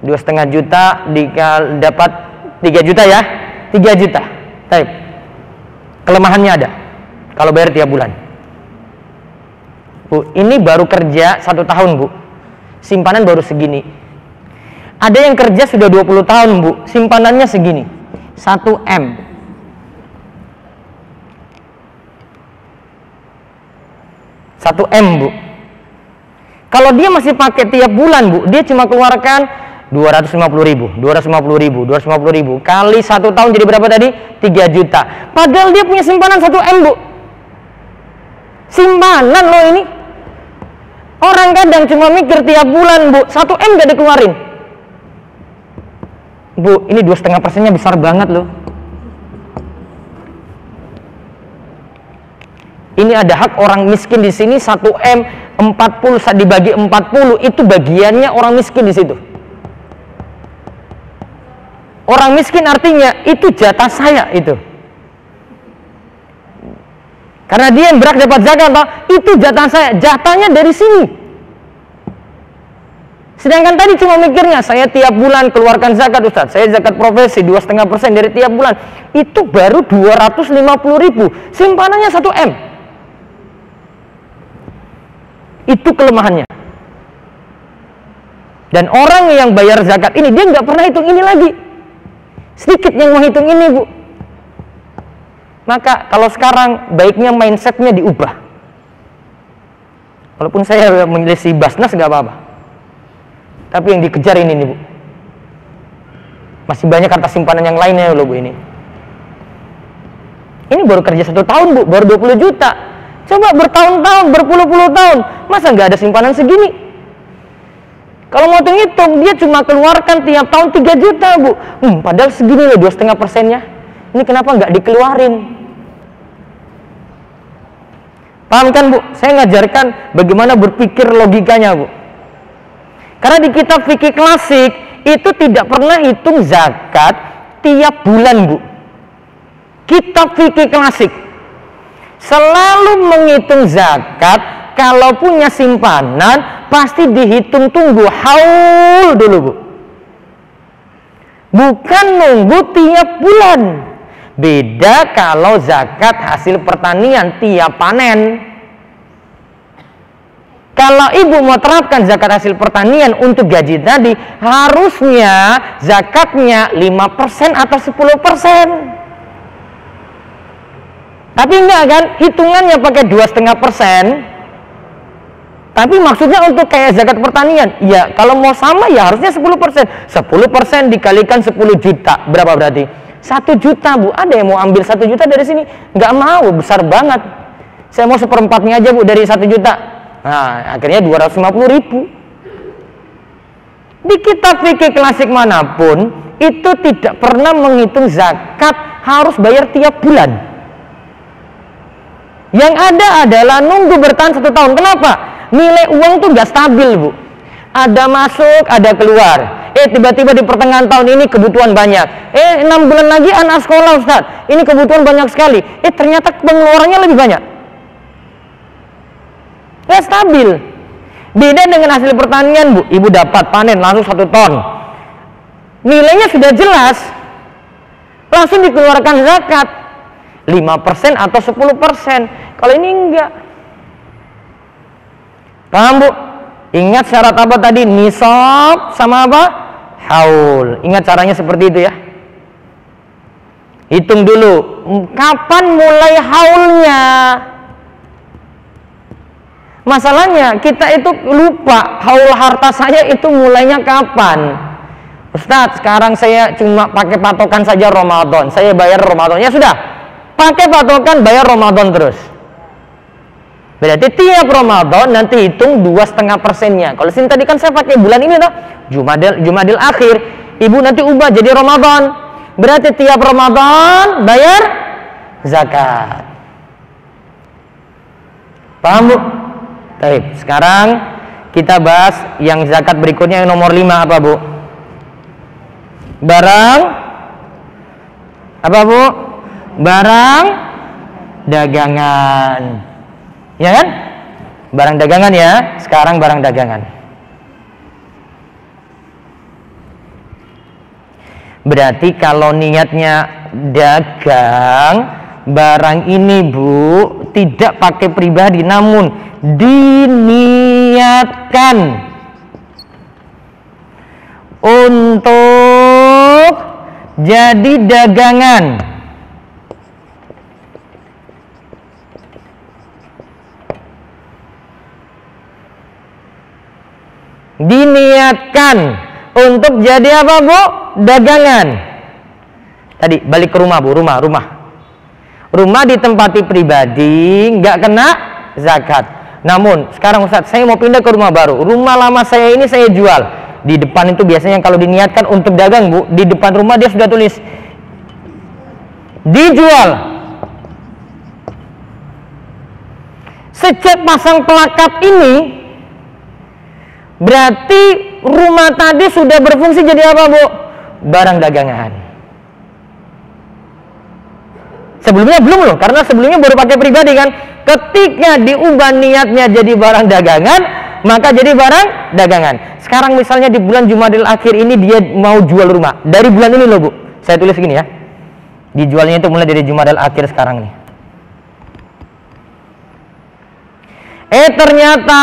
2,5 juta dapat 3 juta ya? 3 juta. Baik. Kelemahannya ada kalau bayar tiap bulan. Bu, ini baru kerja 1 tahun, Bu. Simpanan baru segini. Ada yang kerja sudah 20 tahun, Bu. Simpanannya segini. 1 M. 1 M, Bu. Kalau dia masih pakai tiap bulan, Bu, dia cuma keluarkan 250.000, 250.000, 250.000 kali 1 tahun jadi berapa tadi? 3 juta. Padahal dia punya simpanan 1 M, Bu. Simpanan loh ini. Orang kadang cuma mikir tiap bulan, Bu, 1 M gak dikeluarin. Bu, ini 2,5%-nya besar banget loh. Ini ada hak orang miskin di sini 1 M 40 dibagi 40 itu bagiannya orang miskin di situ. Orang miskin artinya itu jatah saya itu. Karena dia yang berhak dapat zakat, itu jatah saya, jatahnya dari sini. Sedangkan tadi cuma mikirnya, saya tiap bulan keluarkan zakat, Ustaz. Saya zakat profesi 2,5% dari tiap bulan. Itu baru 250.000. Simpanannya 1 M. Itu kelemahannya. Dan orang yang bayar zakat ini, dia nggak pernah hitung ini lagi. Sedikit yang menghitung ini, Bu. Maka kalau sekarang baiknya mindsetnya diubah. Walaupun saya menyelesaikan Basnas nggak apa-apa, tapi yang dikejar ini nih, Bu. Masih banyak harta simpanan yang lainnya loh, Bu, ini. Ini baru kerja 1 tahun, Bu, baru 20 juta. Coba bertahun-tahun, berpuluh-puluh tahun, masa nggak ada simpanan segini? Kalau mau hitung, dia cuma keluarkan tiap tahun 3 juta, Bu. Padahal segini loh 2,5%-nya. Ini kenapa nggak dikeluarin? Paham kan, Bu? Saya ngajarkan bagaimana berpikir logikanya, Bu. Karena di kitab fikih klasik itu tidak pernah hitung zakat tiap bulan, Bu. Kitab fikih klasik selalu menghitung zakat kalau punya simpanan pasti dihitung tunggu haul dulu, Bu. Bukan nunggu tiap bulan. Beda kalau zakat hasil pertanian tiap panen. Kalau ibu mau terapkan zakat hasil pertanian untuk gaji tadi, harusnya zakatnya 5% atau 10%. Tapi enggak kan, hitungannya pakai 2,5%. Tapi maksudnya untuk kayak zakat pertanian, ya kalau mau sama ya harusnya 10%. 10% dikalikan 10 juta, berapa berarti? 1 juta, Bu. Ada yang mau ambil 1 juta dari sini? Nggak mau, besar banget. Saya mau 1/4-nya aja, Bu, dari 1 juta. Nah, akhirnya 250.000. Di kitab fikih klasik manapun, itu tidak pernah menghitung zakat harus bayar tiap bulan. Yang ada adalah nunggu bertahan 1 tahun. Kenapa? Nilai uang tuh nggak stabil, Bu. Ada masuk, ada keluar. Tiba-tiba di pertengahan tahun ini kebutuhan banyak. 6 bulan lagi anak sekolah, Ustaz. Ini kebutuhan banyak sekali. Ternyata pengeluarannya lebih banyak. Nggak stabil. Beda dengan hasil pertanian, Bu. Ibu dapat panen langsung 1 ton. Nilainya sudah jelas. Langsung dikeluarkan zakat. 5% atau 10%. Kalau ini enggak. Paham, Bu? Ingat syarat apa tadi? Nisab sama apa? Haul. Ingat caranya seperti itu ya. Hitung dulu. Kapan mulai haulnya? Masalahnya kita itu lupa haul harta saya itu mulainya kapan. Ustadz, sekarang saya cuma pakai patokan saja Ramadan, saya bayar Ramadan. Ya sudah, pakai patokan bayar Ramadan terus. Berarti tiap Ramadan nanti hitung 2,5%-nya. Kalau sini tadi kan saya pakai bulan ini toh, Jumadil akhir. Ibu nanti ubah jadi Ramadan. Berarti tiap Ramadan bayar zakat. Paham, Bu? Baik, sekarang kita bahas yang zakat berikutnya yang nomor 5 apa, Bu? Barang apa, Bu? Barang dagangan. Ya kan? Barang dagangan ya. Sekarang barang dagangan. Berarti kalau niatnya dagang barang ini, Bu, tidak pakai pribadi, namun diniatkan untuk jadi dagangan. Diniatkan untuk jadi apa, Bu? Dagangan. Tadi balik ke rumah, Bu. Rumah ditempati pribadi, nggak kena zakat. Namun sekarang Ustadz, saya mau pindah ke rumah baru. Rumah lama saya ini saya jual. Di depan itu biasanya kalau diniatkan untuk dagang, Bu, di depan rumah dia sudah tulis dijual. Sejak pasang plakat ini, berarti rumah tadi sudah berfungsi jadi apa, Bu? Barang dagangan. Sebelumnya belum loh, karena sebelumnya baru pakai pribadi kan. Ketika diubah niatnya jadi barang dagangan, maka jadi barang dagangan. Sekarang misalnya di bulan Jumadil akhir ini dia mau jual rumah. Dari bulan ini loh, Bu. Saya tulis gini ya. Dijualnya itu mulai dari Jumadil akhir sekarang nih. Ternyata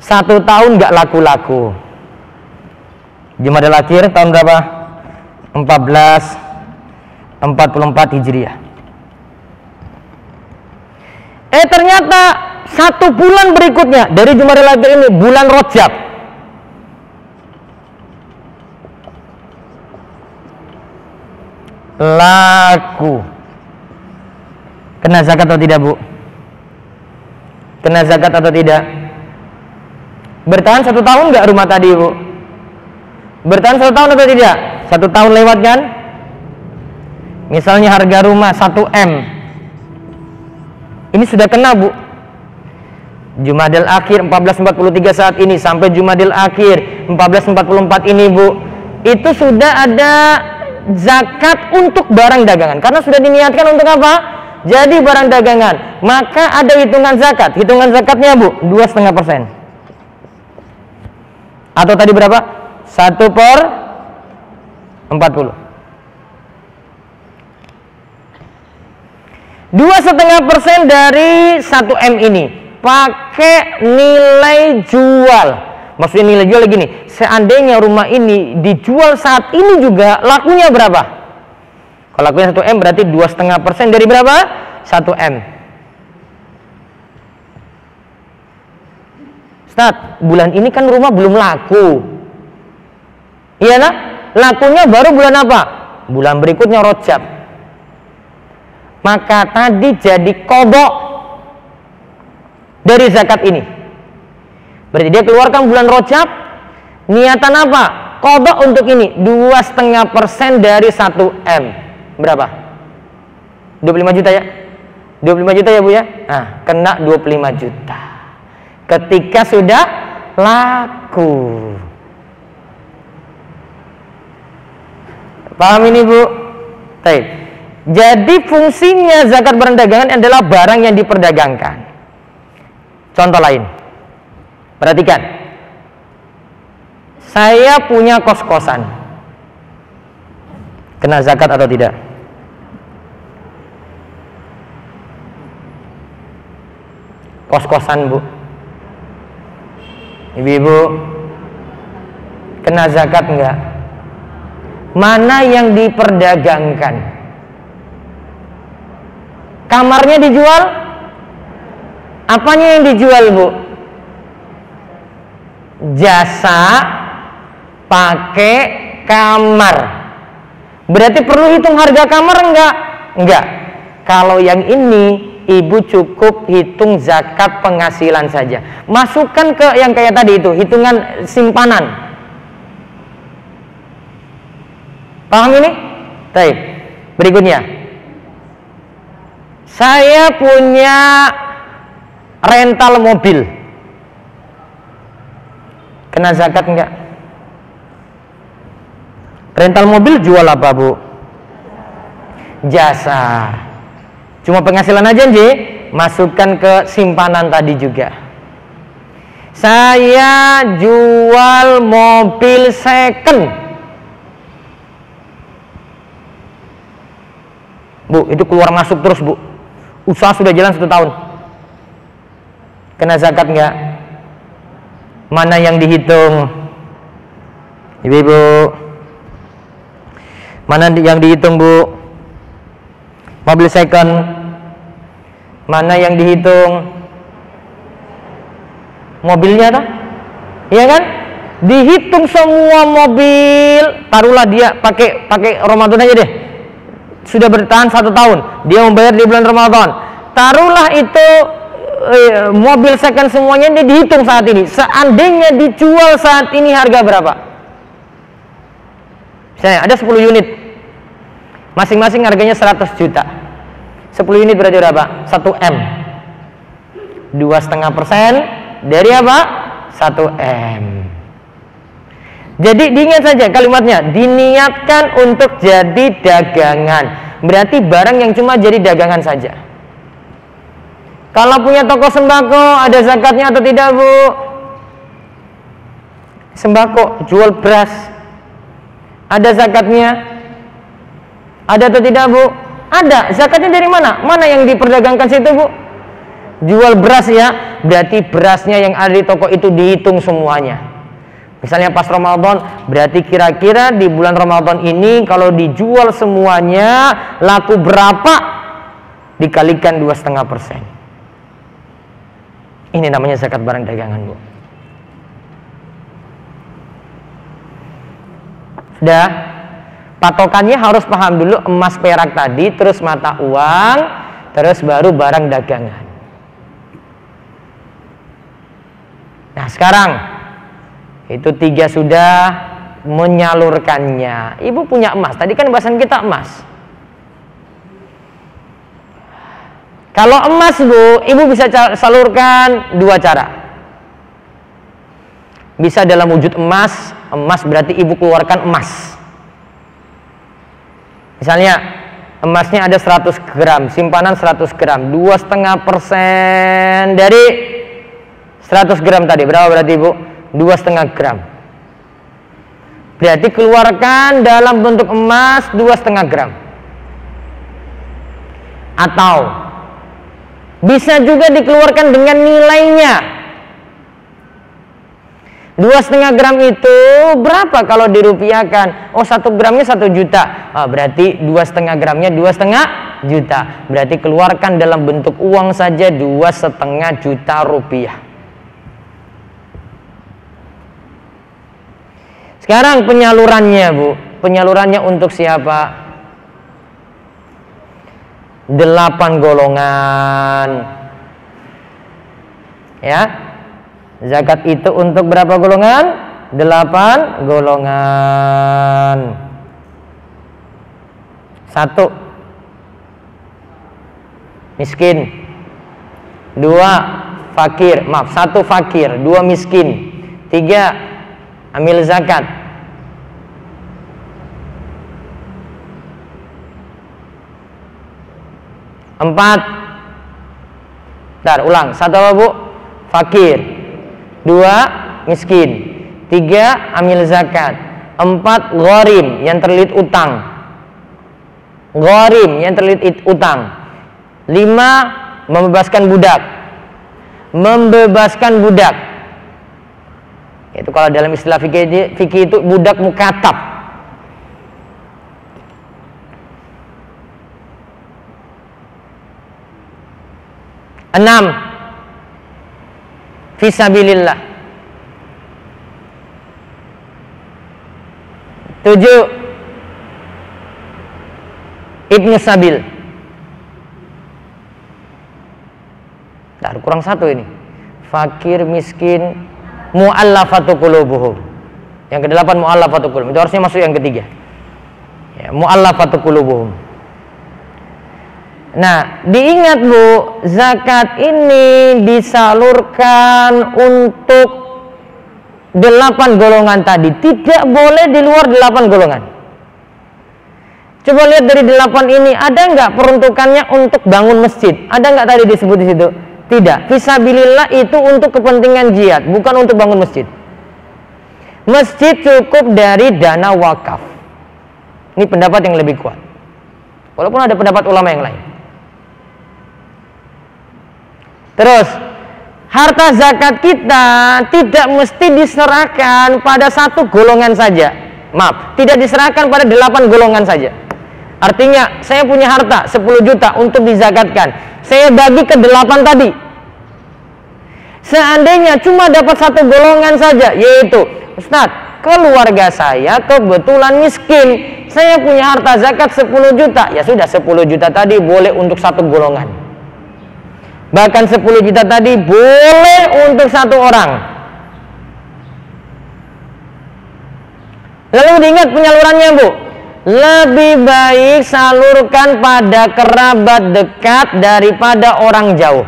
1 tahun nggak laku-laku. Jumadil akhir tahun berapa? 1444 Hijriah. Ternyata 1 bulan berikutnya dari Jumadil akhir ini, bulan Rajab, laku. Kena zakat atau tidak, Bu? Kena zakat atau tidak? Bertahan 1 tahun nggak rumah tadi, Bu? Bertahan 1 tahun atau tidak? 1 tahun lewat kan? Misalnya harga rumah 1 M. Ini sudah kena, Bu. Jumadil akhir 1443 saat ini sampai Jumadil akhir 1444 ini, Bu, itu sudah ada zakat untuk barang dagangan. Karena sudah diniatkan untuk apa? Jadi barang dagangan. Maka ada hitungan zakat. Hitungan zakatnya, Bu, 2,5%. Atau tadi berapa? 1/40. 2,5% dari 1 M ini pakai nilai jual. Maksudnya nilai jual gini, seandainya rumah ini dijual saat ini juga, lakunya berapa? Kalau lakunya 1 M berarti 2,5% dari berapa? 1 M. Ustadz, bulan ini kan rumah belum laku. Iya nak? Lakunya baru bulan apa? Bulan berikutnya Rajab. Maka tadi jadi qadha dari zakat ini. Berarti dia keluarkan bulan Rajab, niatan apa? Qadha untuk ini, 2,5% dari 1 M. Berapa? 25 juta ya? 25 juta ya, Bu ya? Nah, kena 25 juta. Ketika sudah laku. Paham ini, Bu? Baik. Jadi fungsinya zakat barang dagangan adalah barang yang diperdagangkan. Contoh lain. Perhatikan. Saya punya kos-kosan. Kena zakat atau tidak? Kos-kosan, Bu. Ibu-ibu, kena zakat enggak? Mana yang diperdagangkan? Kamarnya dijual? Apanya yang dijual, Bu? Jasa pakai kamar. Berarti perlu hitung harga kamar enggak? Enggak. Kalau yang ini ibu cukup hitung zakat penghasilan saja. Masukkan ke yang kayak tadi itu, hitungan simpanan. Paham ini? Baik. Berikutnya. Saya punya rental mobil. Kena zakat enggak? Rental mobil jual apa, Bu? Jasa. Cuma penghasilan aja, Nji. Masukkan ke simpanan tadi juga. Saya jual mobil second. Bu, itu keluar masuk terus, Bu. Usaha sudah jalan 1 tahun. Kena zakat enggak? Mana yang dihitung? Ibu-ibu, mana yang dihitung, Bu? Mobil second. Mana yang dihitung? Mobilnya tak? Iya kan? Dihitung semua mobil. Taruhlah dia pakai Ramadan aja deh. Sudah bertahan 1 tahun. Dia membayar di bulan Ramadan. Taruhlah itu mobil second semuanya, dia dihitung saat ini. Seandainya dijual saat ini harga berapa? Misalnya ada 10 unit, masing-masing harganya 100 juta. 10 unit berarti berapa? 1 M. 2,5% dari apa? 1 M. Jadi diingat saja kalimatnya, diniatkan untuk jadi dagangan. Berarti barang yang cuma jadi dagangan saja. Kalau punya toko sembako, ada zakatnya atau tidak, Bu? Sembako, jual beras, ada zakatnya? Ada atau tidak, Bu? Ada. Zakatnya dari mana? Mana yang diperdagangkan situ, Bu? Jual beras ya, berarti berasnya yang ada di toko itu dihitung semuanya. Misalnya pas Ramadan, berarti kira-kira di bulan Ramadan ini kalau dijual semuanya laku berapa? Dikalikan 2,5%. Ini namanya zakat barang dagangan, Bu. Sudah? Patokannya harus paham dulu emas perak tadi, terus mata uang, terus baru barang dagangan. Nah sekarang itu 3 sudah menyalurkannya. Ibu punya emas, tadi kan bahasan kita emas. Kalau emas, Bu, ibu bisa salurkan 2 cara. Bisa dalam wujud emas, emas berarti ibu keluarkan emas. Misalnya emasnya ada 100 gram, simpanan 100 gram, 2,5% dari 100 gram tadi, berapa berarti, Bu? 2,5 gram. Berarti keluarkan dalam bentuk emas 2,5 gram. Atau bisa juga dikeluarkan dengan nilainya. 2,5 gram itu berapa kalau dirupiahkan? Oh, 1 gramnya 1 juta. Berarti 2,5 gramnya 2,5 juta. Berarti keluarkan dalam bentuk uang saja 2,5 juta rupiah. Sekarang penyalurannya, Bu. Penyalurannya untuk siapa? 8 golongan. Ya. Zakat itu untuk berapa golongan? 8 golongan. 1, miskin. 2, fakir. Maaf, 1 fakir, 2 miskin. 3, amil zakat. 4, ulang. 1 apa, Bu? Fakir. 2, miskin. 3, amil zakat. 4, gharim, yang terlilit utang. Gharim, yang terlilit utang. 5, membebaskan budak. Membebaskan budak. Itu kalau dalam istilah fikih itu budak mukatab. 6, fisabilillah. 7 Ibnu Sabil. Nah, kurang satu ini. Fakir, miskin, mu'allafatu qulubuhum. Yang ke-8 mu'allafatu qulubuhum. Itu harusnya masuk yang ketiga. Ya, mu'allafatu qulubuhum. Nah, diingat Bu, zakat ini disalurkan untuk 8 golongan tadi. Tidak boleh di luar 8 golongan. Coba lihat dari 8 ini, ada nggak peruntukannya untuk bangun masjid? Ada nggak tadi disebut di situ? Tidak. Fisabilillah itu untuk kepentingan jihad, bukan untuk bangun masjid. Masjid cukup dari dana wakaf. Ini pendapat yang lebih kuat. Walaupun ada pendapat ulama yang lain. Terus, harta zakat kita tidak mesti diserahkan pada satu golongan saja. Maaf, tidak diserahkan pada 8 golongan saja. Artinya, saya punya harta 10 juta untuk dizakatkan. Saya bagi ke 8 tadi. Seandainya cuma dapat satu golongan saja, yaitu, Ustadz, keluarga saya kebetulan miskin. Saya punya harta zakat 10 juta. Ya sudah, 10 juta tadi boleh untuk satu golongan. Bahkan 10 juta tadi boleh untuk satu orang. Lalu diingat penyalurannya Bu, lebih baik salurkan pada kerabat dekat daripada orang jauh.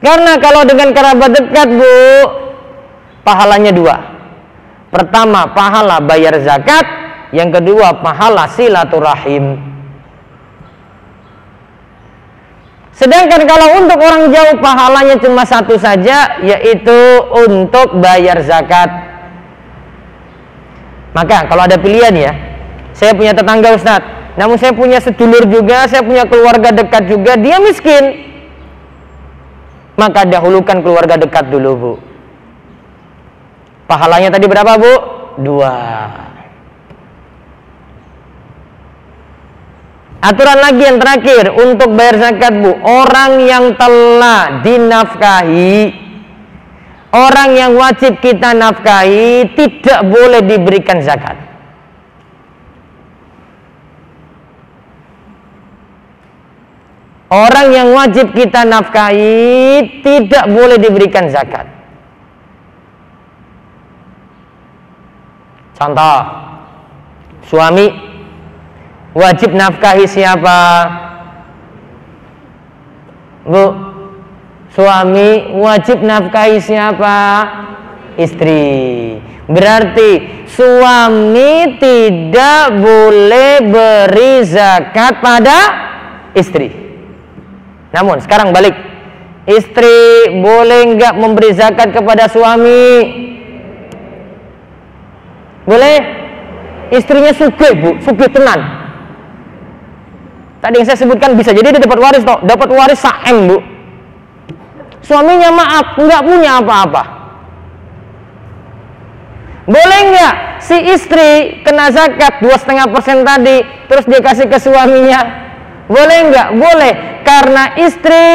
Karena kalau dengan kerabat dekat Bu, pahalanya 2. Pertama, pahala bayar zakat. Yang kedua, pahala silaturahim. Sedangkan kalau untuk orang jauh pahalanya cuma satu saja, yaitu untuk bayar zakat. Maka kalau ada pilihan ya, saya punya tetangga Ustadz, namun saya punya sedulur juga, saya punya keluarga dekat juga, dia miskin. Maka dahulukan keluarga dekat dulu Bu. Pahalanya tadi berapa Bu? 2. Aturan lagi yang terakhir untuk bayar zakat Bu, orang yang telah dinafkahi, orang yang wajib kita nafkahi tidak boleh diberikan zakat. Orang yang wajib kita nafkahi tidak boleh diberikan zakat. Contoh, suami wajib nafkahi siapa? Bu, suami wajib nafkahi siapa? Istri. Berarti suami tidak boleh beri zakat pada istri. Namun sekarang balik, istri boleh nggak memberi zakat kepada suami? Boleh? Istrinya sugih Bu, sugih tenan. Tadi yang saya sebutkan bisa jadi dia dapat waris toh, dapat waris saem Bu. Suaminya maaf, nggak punya apa-apa. Boleh nggak si istri kena zakat 2,5% tadi, terus dia kasih ke suaminya? Boleh nggak? Boleh, karena istri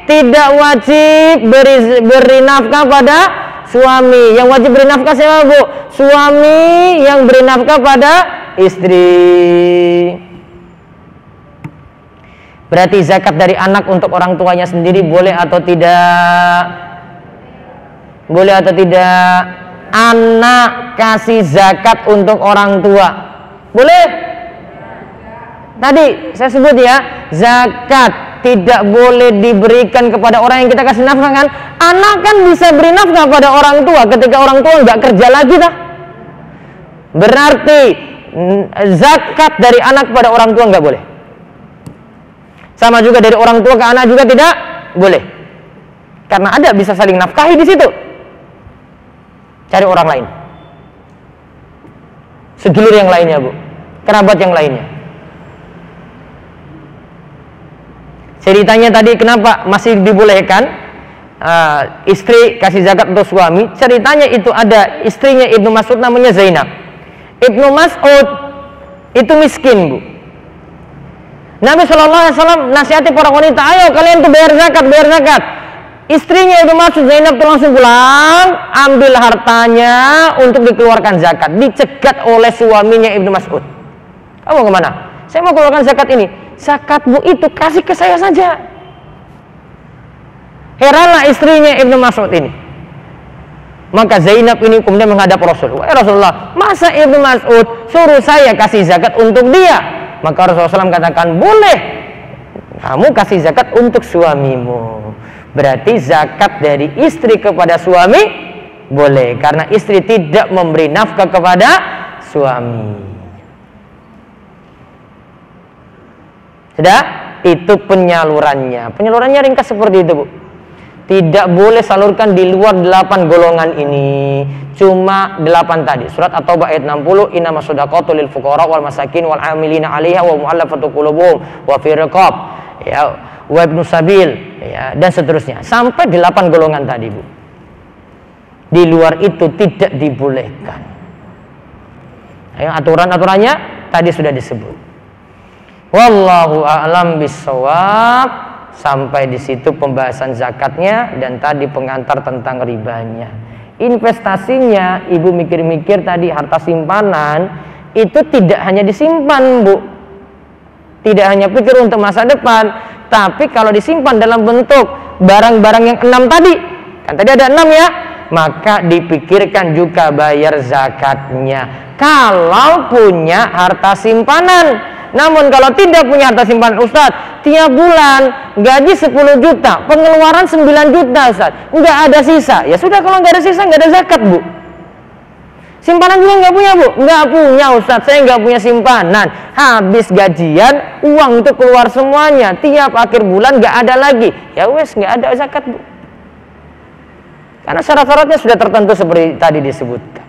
tidak wajib beri nafkah pada suami. Yang wajib beri nafkah siapa Bu? Suami yang beri nafkah pada istri. Berarti zakat dari anak untuk orang tuanya sendiri boleh atau tidak? Boleh atau tidak? Anak kasih zakat untuk orang tua boleh? Tadi saya sebut ya, zakat tidak boleh diberikan kepada orang yang kita kasih nafkah kan? Anak kan bisa beri nafkah pada orang tua ketika orang tua nggak kerja lagi dah. Berarti zakat dari anak kepada orang tua nggak boleh. Sama juga dari orang tua ke anak juga tidak boleh. Karena ada bisa saling nafkahi di situ. Cari orang lain. Sedulur yang lainnya Bu, kerabat yang lainnya. Ceritanya tadi kenapa masih dibolehkan istri kasih zakat untuk suami? Ceritanya itu ada istrinya Ibnu Mas'ud namanya Zainab. Ibnu Mas'ud itu miskin Bu. Nabi SAW nasihati para wanita, ayo kalian tuh bayar zakat, bayar zakat. Istrinya Ibnu Mas'ud Zainab tuh langsung pulang, ambil hartanya untuk dikeluarkan zakat. Dicegat oleh suaminya Ibnu Mas'ud. Kamu kemana? Saya mau keluarkan zakat ini. Zakatmu itu kasih ke saya saja. Heranlah istrinya Ibnu Mas'ud ini. Maka Zainab ini kemudian menghadap Rasul. Wahai Rasulullah, masa Ibnu Mas'ud suruh saya kasih zakat untuk dia? Maka Rasulullah SAW katakan, boleh, kamu kasih zakat untuk suamimu. Berarti zakat dari istri kepada suami boleh, karena istri tidak memberi nafkah kepada suami. Sudah? Itu penyalurannya. Penyalurannya ringkas seperti itu, Bu. Tidak boleh salurkan di luar 8 golongan ini. Cuma 8 tadi. Surat At-Taubah ayat 60, innamas shadaqatu lil fuqara wal masakin wal 'amilina 'alaiha wa mu'allafatu qulubuhum wa fi riqab, ya, wa ibnu sabil, ya, dan seterusnya. Sampai 8 golongan tadi, Bu. Di luar itu tidak dibolehkan. Ayo, aturan-aturannya tadi sudah disebut. Wallahu a'lam bissawab. Sampai di situ pembahasan zakatnya, dan tadi pengantar tentang ribanya. Investasinya, ibu mikir-mikir tadi, harta simpanan itu tidak hanya disimpan, Bu. Tidak hanya pikir untuk masa depan, tapi kalau disimpan dalam bentuk barang-barang yang 6 tadi, kan tadi ada 6 ya, maka dipikirkan juga bayar zakatnya. Kalau punya harta simpanan. Namun kalau tidak punya harta simpanan, Ustadz, tiap bulan gaji 10 juta, pengeluaran 9 juta, Ustadz, nggak ada sisa. Ya sudah, kalau nggak ada sisa, nggak ada zakat, Bu. Simpanan juga nggak punya, Bu? Nggak punya, Ustadz, saya nggak punya simpanan. Habis gajian, uang itu keluar semuanya. Tiap akhir bulan nggak ada lagi. Ya wes, nggak ada zakat, Bu. Karena syarat-syaratnya sudah tertentu seperti tadi disebutkan.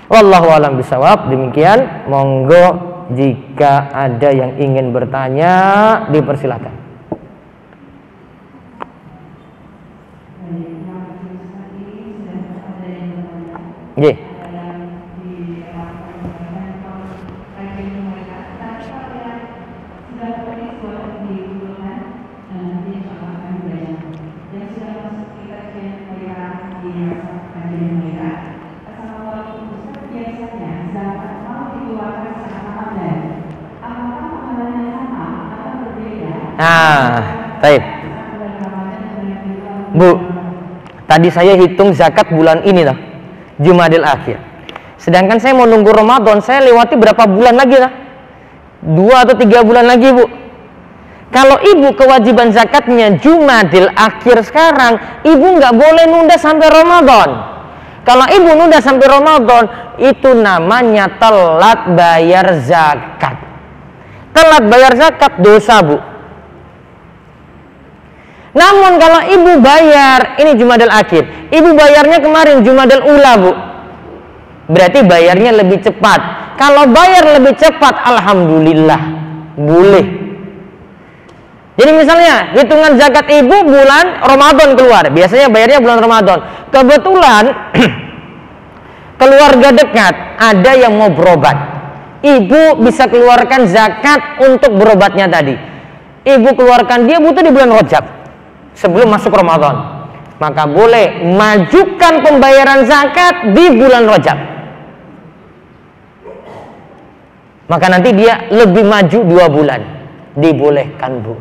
Wallahu a'lam bishawab. Demikian, monggo jika ada yang ingin bertanya, dipersilakan. Nggih. Baik. Bu, tadi saya hitung zakat bulan ini lah, Jumadil Akhir. Sedangkan saya mau nunggu Ramadan, saya lewati berapa bulan lagi lah? 2 atau 3 bulan lagi, Bu. Kalau ibu kewajiban zakatnya Jumadil Akhir sekarang, ibu nggak boleh nunda sampai Ramadan. Kalau ibu nunda sampai Ramadan, itu namanya telat bayar zakat. Telat bayar zakat dosa, Bu. Namun kalau ibu bayar, ini Jumadil Akhir, ibu bayarnya kemarin Jumadil Ula, Bu, berarti bayarnya lebih cepat. Kalau bayar lebih cepat, alhamdulillah, boleh. Jadi misalnya hitungan zakat ibu bulan Ramadan keluar, biasanya bayarnya bulan Ramadan. Kebetulan keluarga dekat ada yang mau berobat, ibu bisa keluarkan zakat untuk berobatnya tadi. Ibu keluarkan, dia butuh di bulan Rajab sebelum masuk Ramadan, maka boleh majukan pembayaran zakat di bulan Rajab. Maka nanti dia lebih maju 2 bulan, dibolehkan, Bu.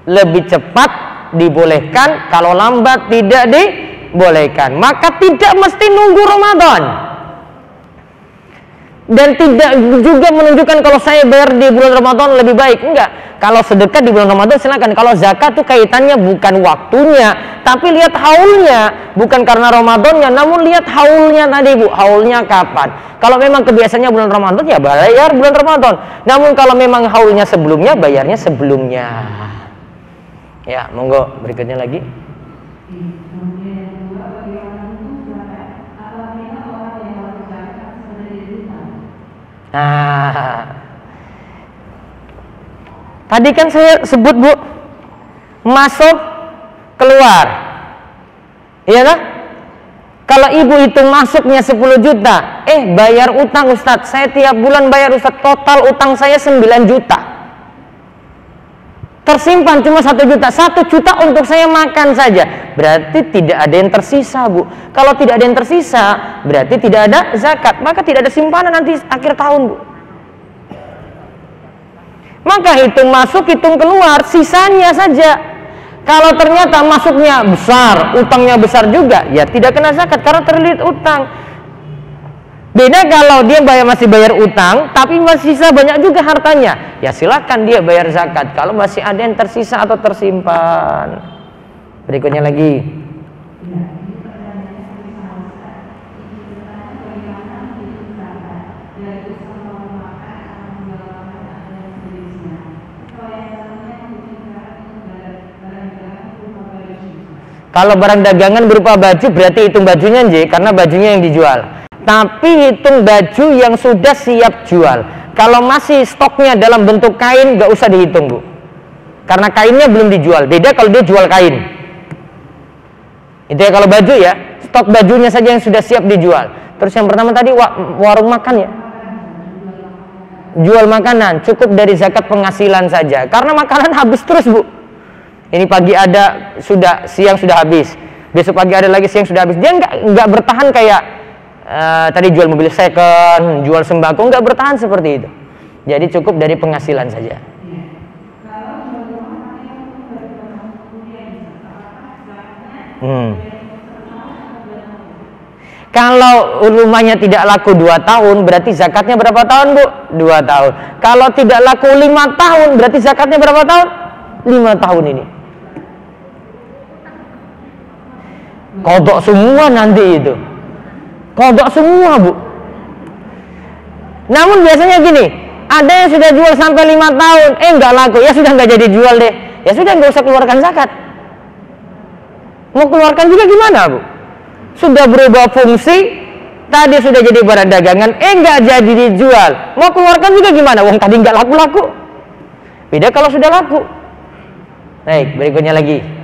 Lebih cepat dibolehkan, kalau lambat tidak dibolehkan. Maka tidak mesti nunggu Ramadan. Dan tidak juga menunjukkan kalau saya bayar di bulan Ramadan lebih baik. Enggak. Kalau sedekah di bulan Ramadan silakan. Kalau zakat tuh kaitannya bukan waktunya, tapi lihat haulnya. Bukan karena Ramadannya, namun lihat haulnya tadi, Bu. Haulnya kapan? Kalau memang kebiasaannya bulan Ramadan, ya bayar bulan Ramadan. Namun kalau memang haulnya sebelumnya, bayarnya sebelumnya. Ya, monggo berikutnya lagi. Nah, tadi kan saya sebut, Bu, masuk keluar, iya kan? Kalau ibu hitung masuknya 10 juta, bayar utang, Ustadz, saya tiap bulan bayar, Ustadz, total utang saya 9 juta. tersimpan cuma 1 juta, 1 juta untuk saya makan saja, berarti tidak ada yang tersisa, Bu. Kalau tidak ada yang tersisa, berarti tidak ada zakat, maka tidak ada simpanan nanti akhir tahun, Bu. Maka hitung masuk, hitung keluar, sisanya saja. Kalau ternyata masuknya besar, utangnya besar juga, ya tidak kena zakat karena terlilit utang. Beda kalau dia masih bayar utang, tapi masih sisa banyak juga hartanya, ya silakan dia bayar zakat kalau masih ada yang tersisa atau tersimpan. Berikutnya lagi. Kalau barang dagangan berupa baju berarti hitung bajunya karena bajunya yang dijual. Tapi hitung baju yang sudah siap jual. Kalau masih stoknya dalam bentuk kain, nggak usah dihitung, Bu. Karena kainnya belum dijual. Beda kalau dia jual kain. Itu ya kalau baju ya, stok bajunya saja yang sudah siap dijual. Terus yang pertama tadi warung makan ya. Jual makanan, cukup dari zakat penghasilan saja. Karena makanan habis terus, Bu. Ini pagi ada, siang sudah habis. Besok pagi ada lagi, siang sudah habis. Dia nggak bertahan kayak tadi jual mobil second, jual sembako, nggak bertahan seperti itu. Jadi cukup dari penghasilan saja. Kalau rumahnya tidak laku 2 tahun, berarti zakatnya berapa tahun, Bu? 2 tahun. Kalau tidak laku 5 tahun, berarti zakatnya berapa tahun? 5 tahun ini. Kodok semua nanti itu. Kodok semua, Bu. Namun biasanya gini, ada yang sudah jual sampai 5 tahun, nggak laku, ya sudah nggak jadi jual deh. Ya sudah nggak usah keluarkan zakat. Mau keluarkan juga gimana, Bu? Sudah berubah fungsi, tadi sudah jadi barang dagangan, nggak jadi dijual. Mau keluarkan juga gimana? Wong tadi nggak laku-laku. Beda kalau sudah laku. Baik, berikutnya lagi.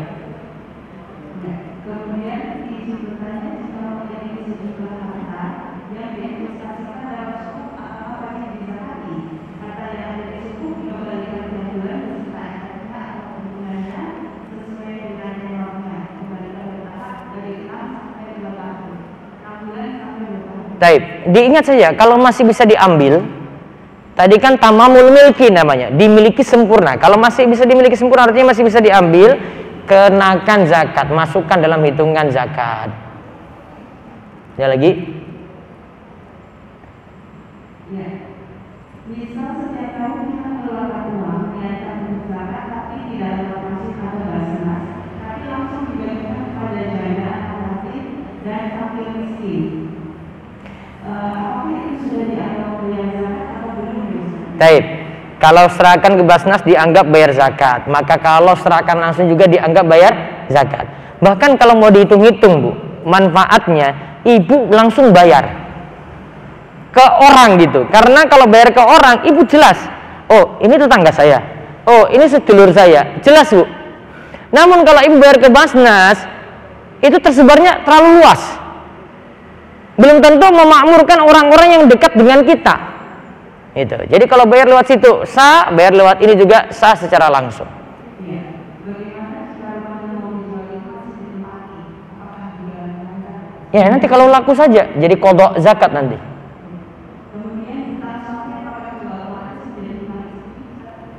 Taib, diingat saja kalau masih bisa diambil. Tadi kan tamamul milki namanya, dimiliki sempurna. Kalau masih bisa dimiliki sempurna artinya masih bisa diambil, kenakan zakat, masukkan dalam hitungan zakat. Ya lagi. Ya. Misal setiap tahun kita mengeluarkan uang niatkan untuk zakat tapi tidak alokasi pada basnas, tapi langsung dibagikan kepada janda, anak dan fakir miskin. Apakah itu sudah dianggap bayar zakat atau belum? Taib. Kalau serahkan ke basnas dianggap bayar zakat, maka kalau serahkan langsung juga dianggap bayar zakat. Bahkan kalau mau dihitung-hitung, Bu, manfaatnya ibu langsung bayar ke orang gitu. Karena kalau bayar ke orang, ibu jelas, oh ini tetangga saya, oh ini sedulur saya, jelas, Bu. Namun kalau ibu bayar ke basnas, itu tersebarnya terlalu luas, belum tentu memakmurkan orang-orang yang dekat dengan kita. Itu. Jadi kalau bayar lewat situ sah, bayar lewat ini juga sah secara langsung. Ya nanti kalau laku saja, jadi kodok zakat nanti.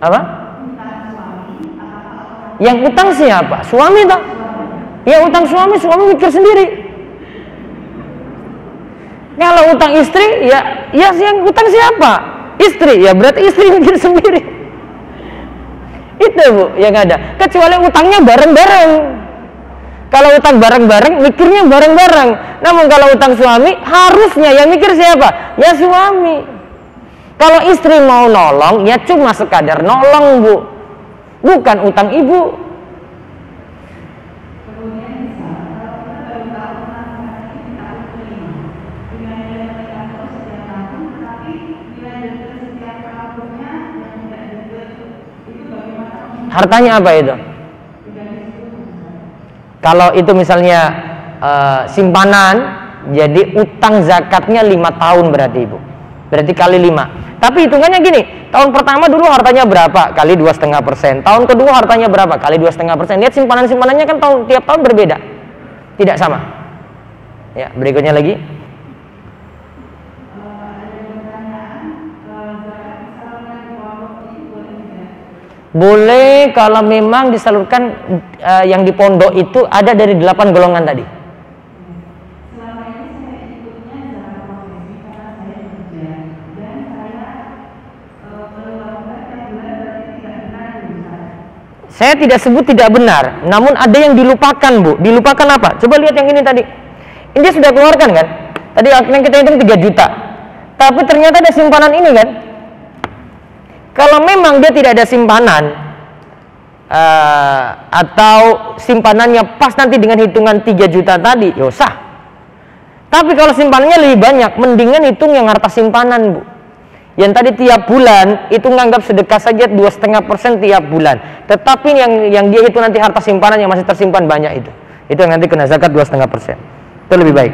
Apa? Yang utang siapa? Suami tak? Ya utang suami mikir sendiri. Kalau utang istri, ya yang utang siapa? Istri, ya berarti istri mikir sendiri. Itu, Bu, yang ada. Kecuali utangnya bareng-bareng. Kalau utang bareng-bareng, mikirnya bareng-bareng. Namun kalau utang suami, harusnya yang mikir siapa? Ya suami. Kalau istri mau nolong, ya cuma sekadar nolong, Bu. Bukan utang ibu. Hartanya apa itu? Kalau itu misalnya simpanan, jadi utang zakatnya 5 tahun berarti, Ibu. Berarti kali 5. Tapi hitungannya gini, tahun pertama dulu hartanya berapa kali 2,5%, tahun kedua hartanya berapa kali 2,5%. Lihat simpanan-simpanannya kan tiap tahun berbeda, tidak sama. Ya, berikutnya lagi. Boleh kalau memang disalurkan yang di pondok itu ada dari 8 golongan tadi. Saya tidak sebut tidak benar, namun ada yang dilupakan, Bu. Dilupakan apa? Coba lihat yang ini tadi. Ini dia sudah keluarkan kan? Tadi yang kita hitung 3 juta. Tapi ternyata ada simpanan ini kan? Kalau memang dia tidak ada simpanan atau simpanannya pas nanti dengan hitungan 3 juta tadi, ya sah. Tapi kalau simpanannya lebih banyak, mendingan hitung yang harta simpanan, Bu. Yang tadi tiap bulan itu nganggap sedekah saja 2,5% tiap bulan. Tetapi yang dia itu nanti harta simpanan yang masih tersimpan banyak itu yang nanti kena zakat 2,5%. Itu lebih baik.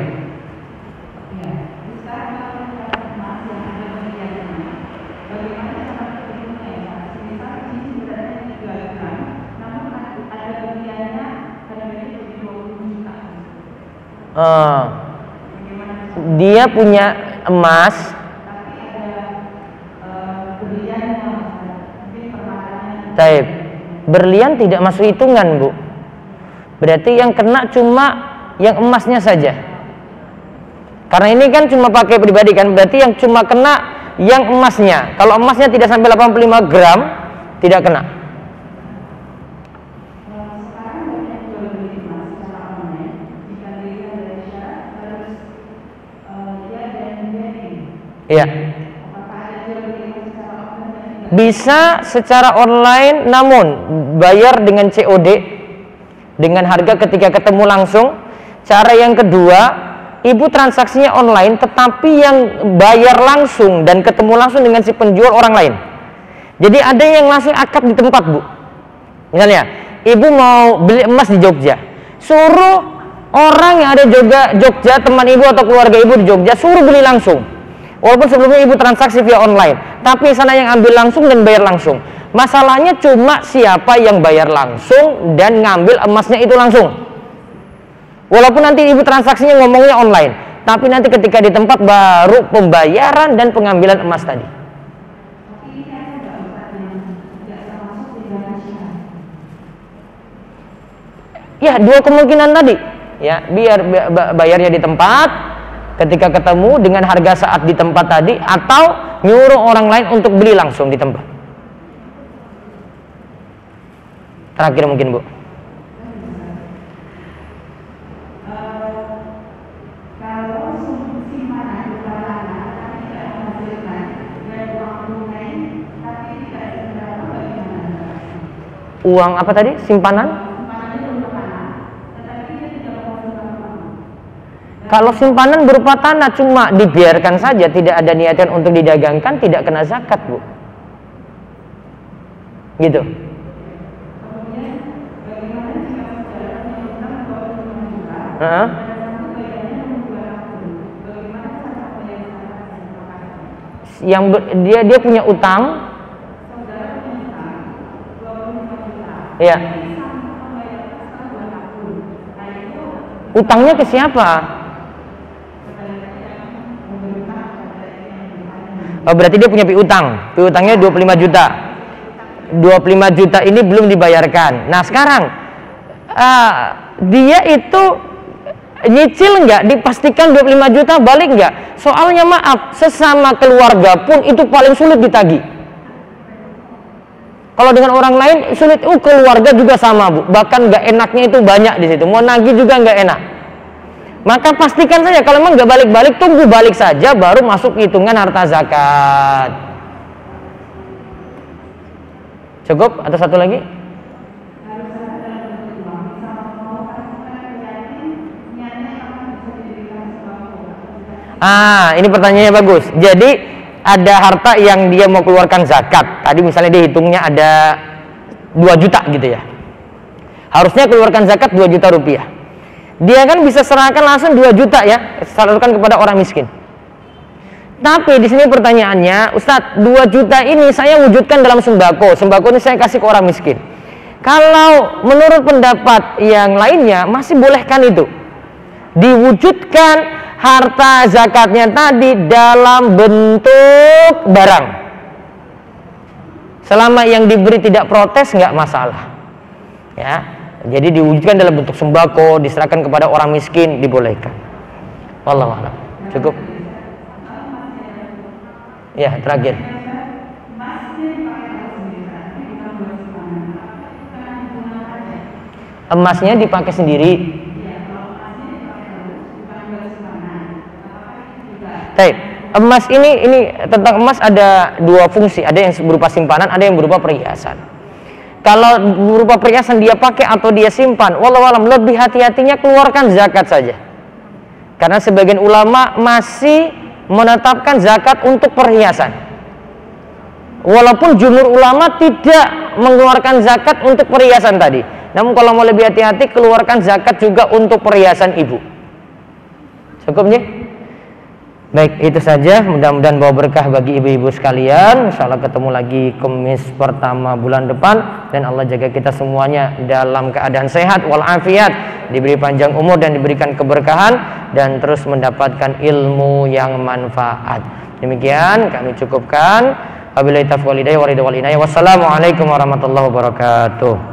Dia punya emas. Taib. Berlian tidak masuk hitungan, Bu. Berarti yang kena cuma yang emasnya saja. Karena ini kan cuma pakai pribadi kan, berarti yang cuma kena yang emasnya. Kalau emasnya tidak sampai 85 gram, tidak kena. Iya. Bisa secara online, namun bayar dengan COD dengan harga ketika ketemu langsung. Cara yang kedua, ibu transaksinya online, tetapi yang bayar langsung dan ketemu langsung dengan si penjual orang lain. Jadi ada yang langsung akad di tempat, Bu. Misalnya, ibu mau beli emas di Jogja, suruh orang yang ada Jogja, teman ibu atau keluarga ibu di Jogja, suruh beli langsung. Walaupun sebelumnya ibu transaksi via online, tapi sana yang ambil langsung dan bayar langsung. Masalahnya cuma siapa yang bayar langsung dan ngambil emasnya itu langsung. Walaupun nanti ibu transaksinya ngomongnya online, tapi nanti ketika di tempat baru pembayaran dan pengambilan emas tadi. Ya, dua kemungkinan tadi. Ya, biar bayarnya di tempat ketika ketemu dengan harga saat di tempat tadi, atau nyuruh orang lain untuk beli langsung di tempat. Terakhir mungkin, Bu. Uang apa tadi? Simpanan? Kalau simpanan berupa tanah cuma dibiarkan saja, tidak ada niatan untuk didagangkan, tidak kena zakat, Bu. Gitu. Yang dia punya utang. Ya. Utangnya ke siapa? Oh, berarti dia punya piutang. Piutangnya 25 juta. 25 juta ini belum dibayarkan. Nah, sekarang dia itu nyicil nggak? Dipastikan 25 juta balik nggak? Soalnya maaf, sesama keluarga pun itu paling sulit ditagih. Kalau dengan orang lain sulit, keluarga juga sama, Bu. Bahkan nggak enaknya itu banyak di situ. Mau nagih juga nggak enak. Maka pastikan saja kalau memang nggak balik-balik, tunggu balik saja baru masuk hitungan harta zakat. Cukup? Atau satu lagi? Ini pertanyaannya bagus. Jadi ada harta yang dia mau keluarkan zakat. Tadi misalnya dia hitungnya ada 2 juta gitu ya. Harusnya keluarkan zakat 2 juta rupiah. Dia kan bisa serahkan langsung 2 juta ya, salurkan kepada orang miskin. Tapi di sini pertanyaannya, Ustadz, 2 juta ini saya wujudkan dalam sembako. Sembako ini saya kasih ke orang miskin. Kalau menurut pendapat yang lainnya, masih bolehkan itu diwujudkan harta zakatnya tadi dalam bentuk barang. Selama yang diberi tidak protes, nggak masalah. Ya, jadi diwujudkan dalam bentuk sembako, diserahkan kepada orang miskin, dibolehkan. Wallahu a'lam. Cukup. Ya, terakhir. Emasnya dipakai sendiri. Baik, emas ini tentang emas ada 2 fungsi, ada yang berupa simpanan, ada yang berupa perhiasan. Kalau berupa perhiasan dia pakai atau dia simpan, wallahu alam, lebih hati-hatinya keluarkan zakat saja. Karena sebagian ulama masih menetapkan zakat untuk perhiasan. Walaupun jumhur ulama tidak mengeluarkan zakat untuk perhiasan tadi. Namun kalau mau lebih hati-hati, keluarkan zakat juga untuk perhiasan ibu. Cukup nih? Baik, itu saja. Mudah-mudahan bawa berkah bagi ibu-ibu sekalian. Insyaallah ketemu lagi Kamis pertama bulan depan. Dan Allah jaga kita semuanya dalam keadaan sehat walafiat, diberi panjang umur dan diberikan keberkahan, dan terus mendapatkan ilmu yang manfaat. Demikian kami cukupkan. Wabillahi taufiq wal hidayah. Wassalamualaikum warahmatullahi wabarakatuh.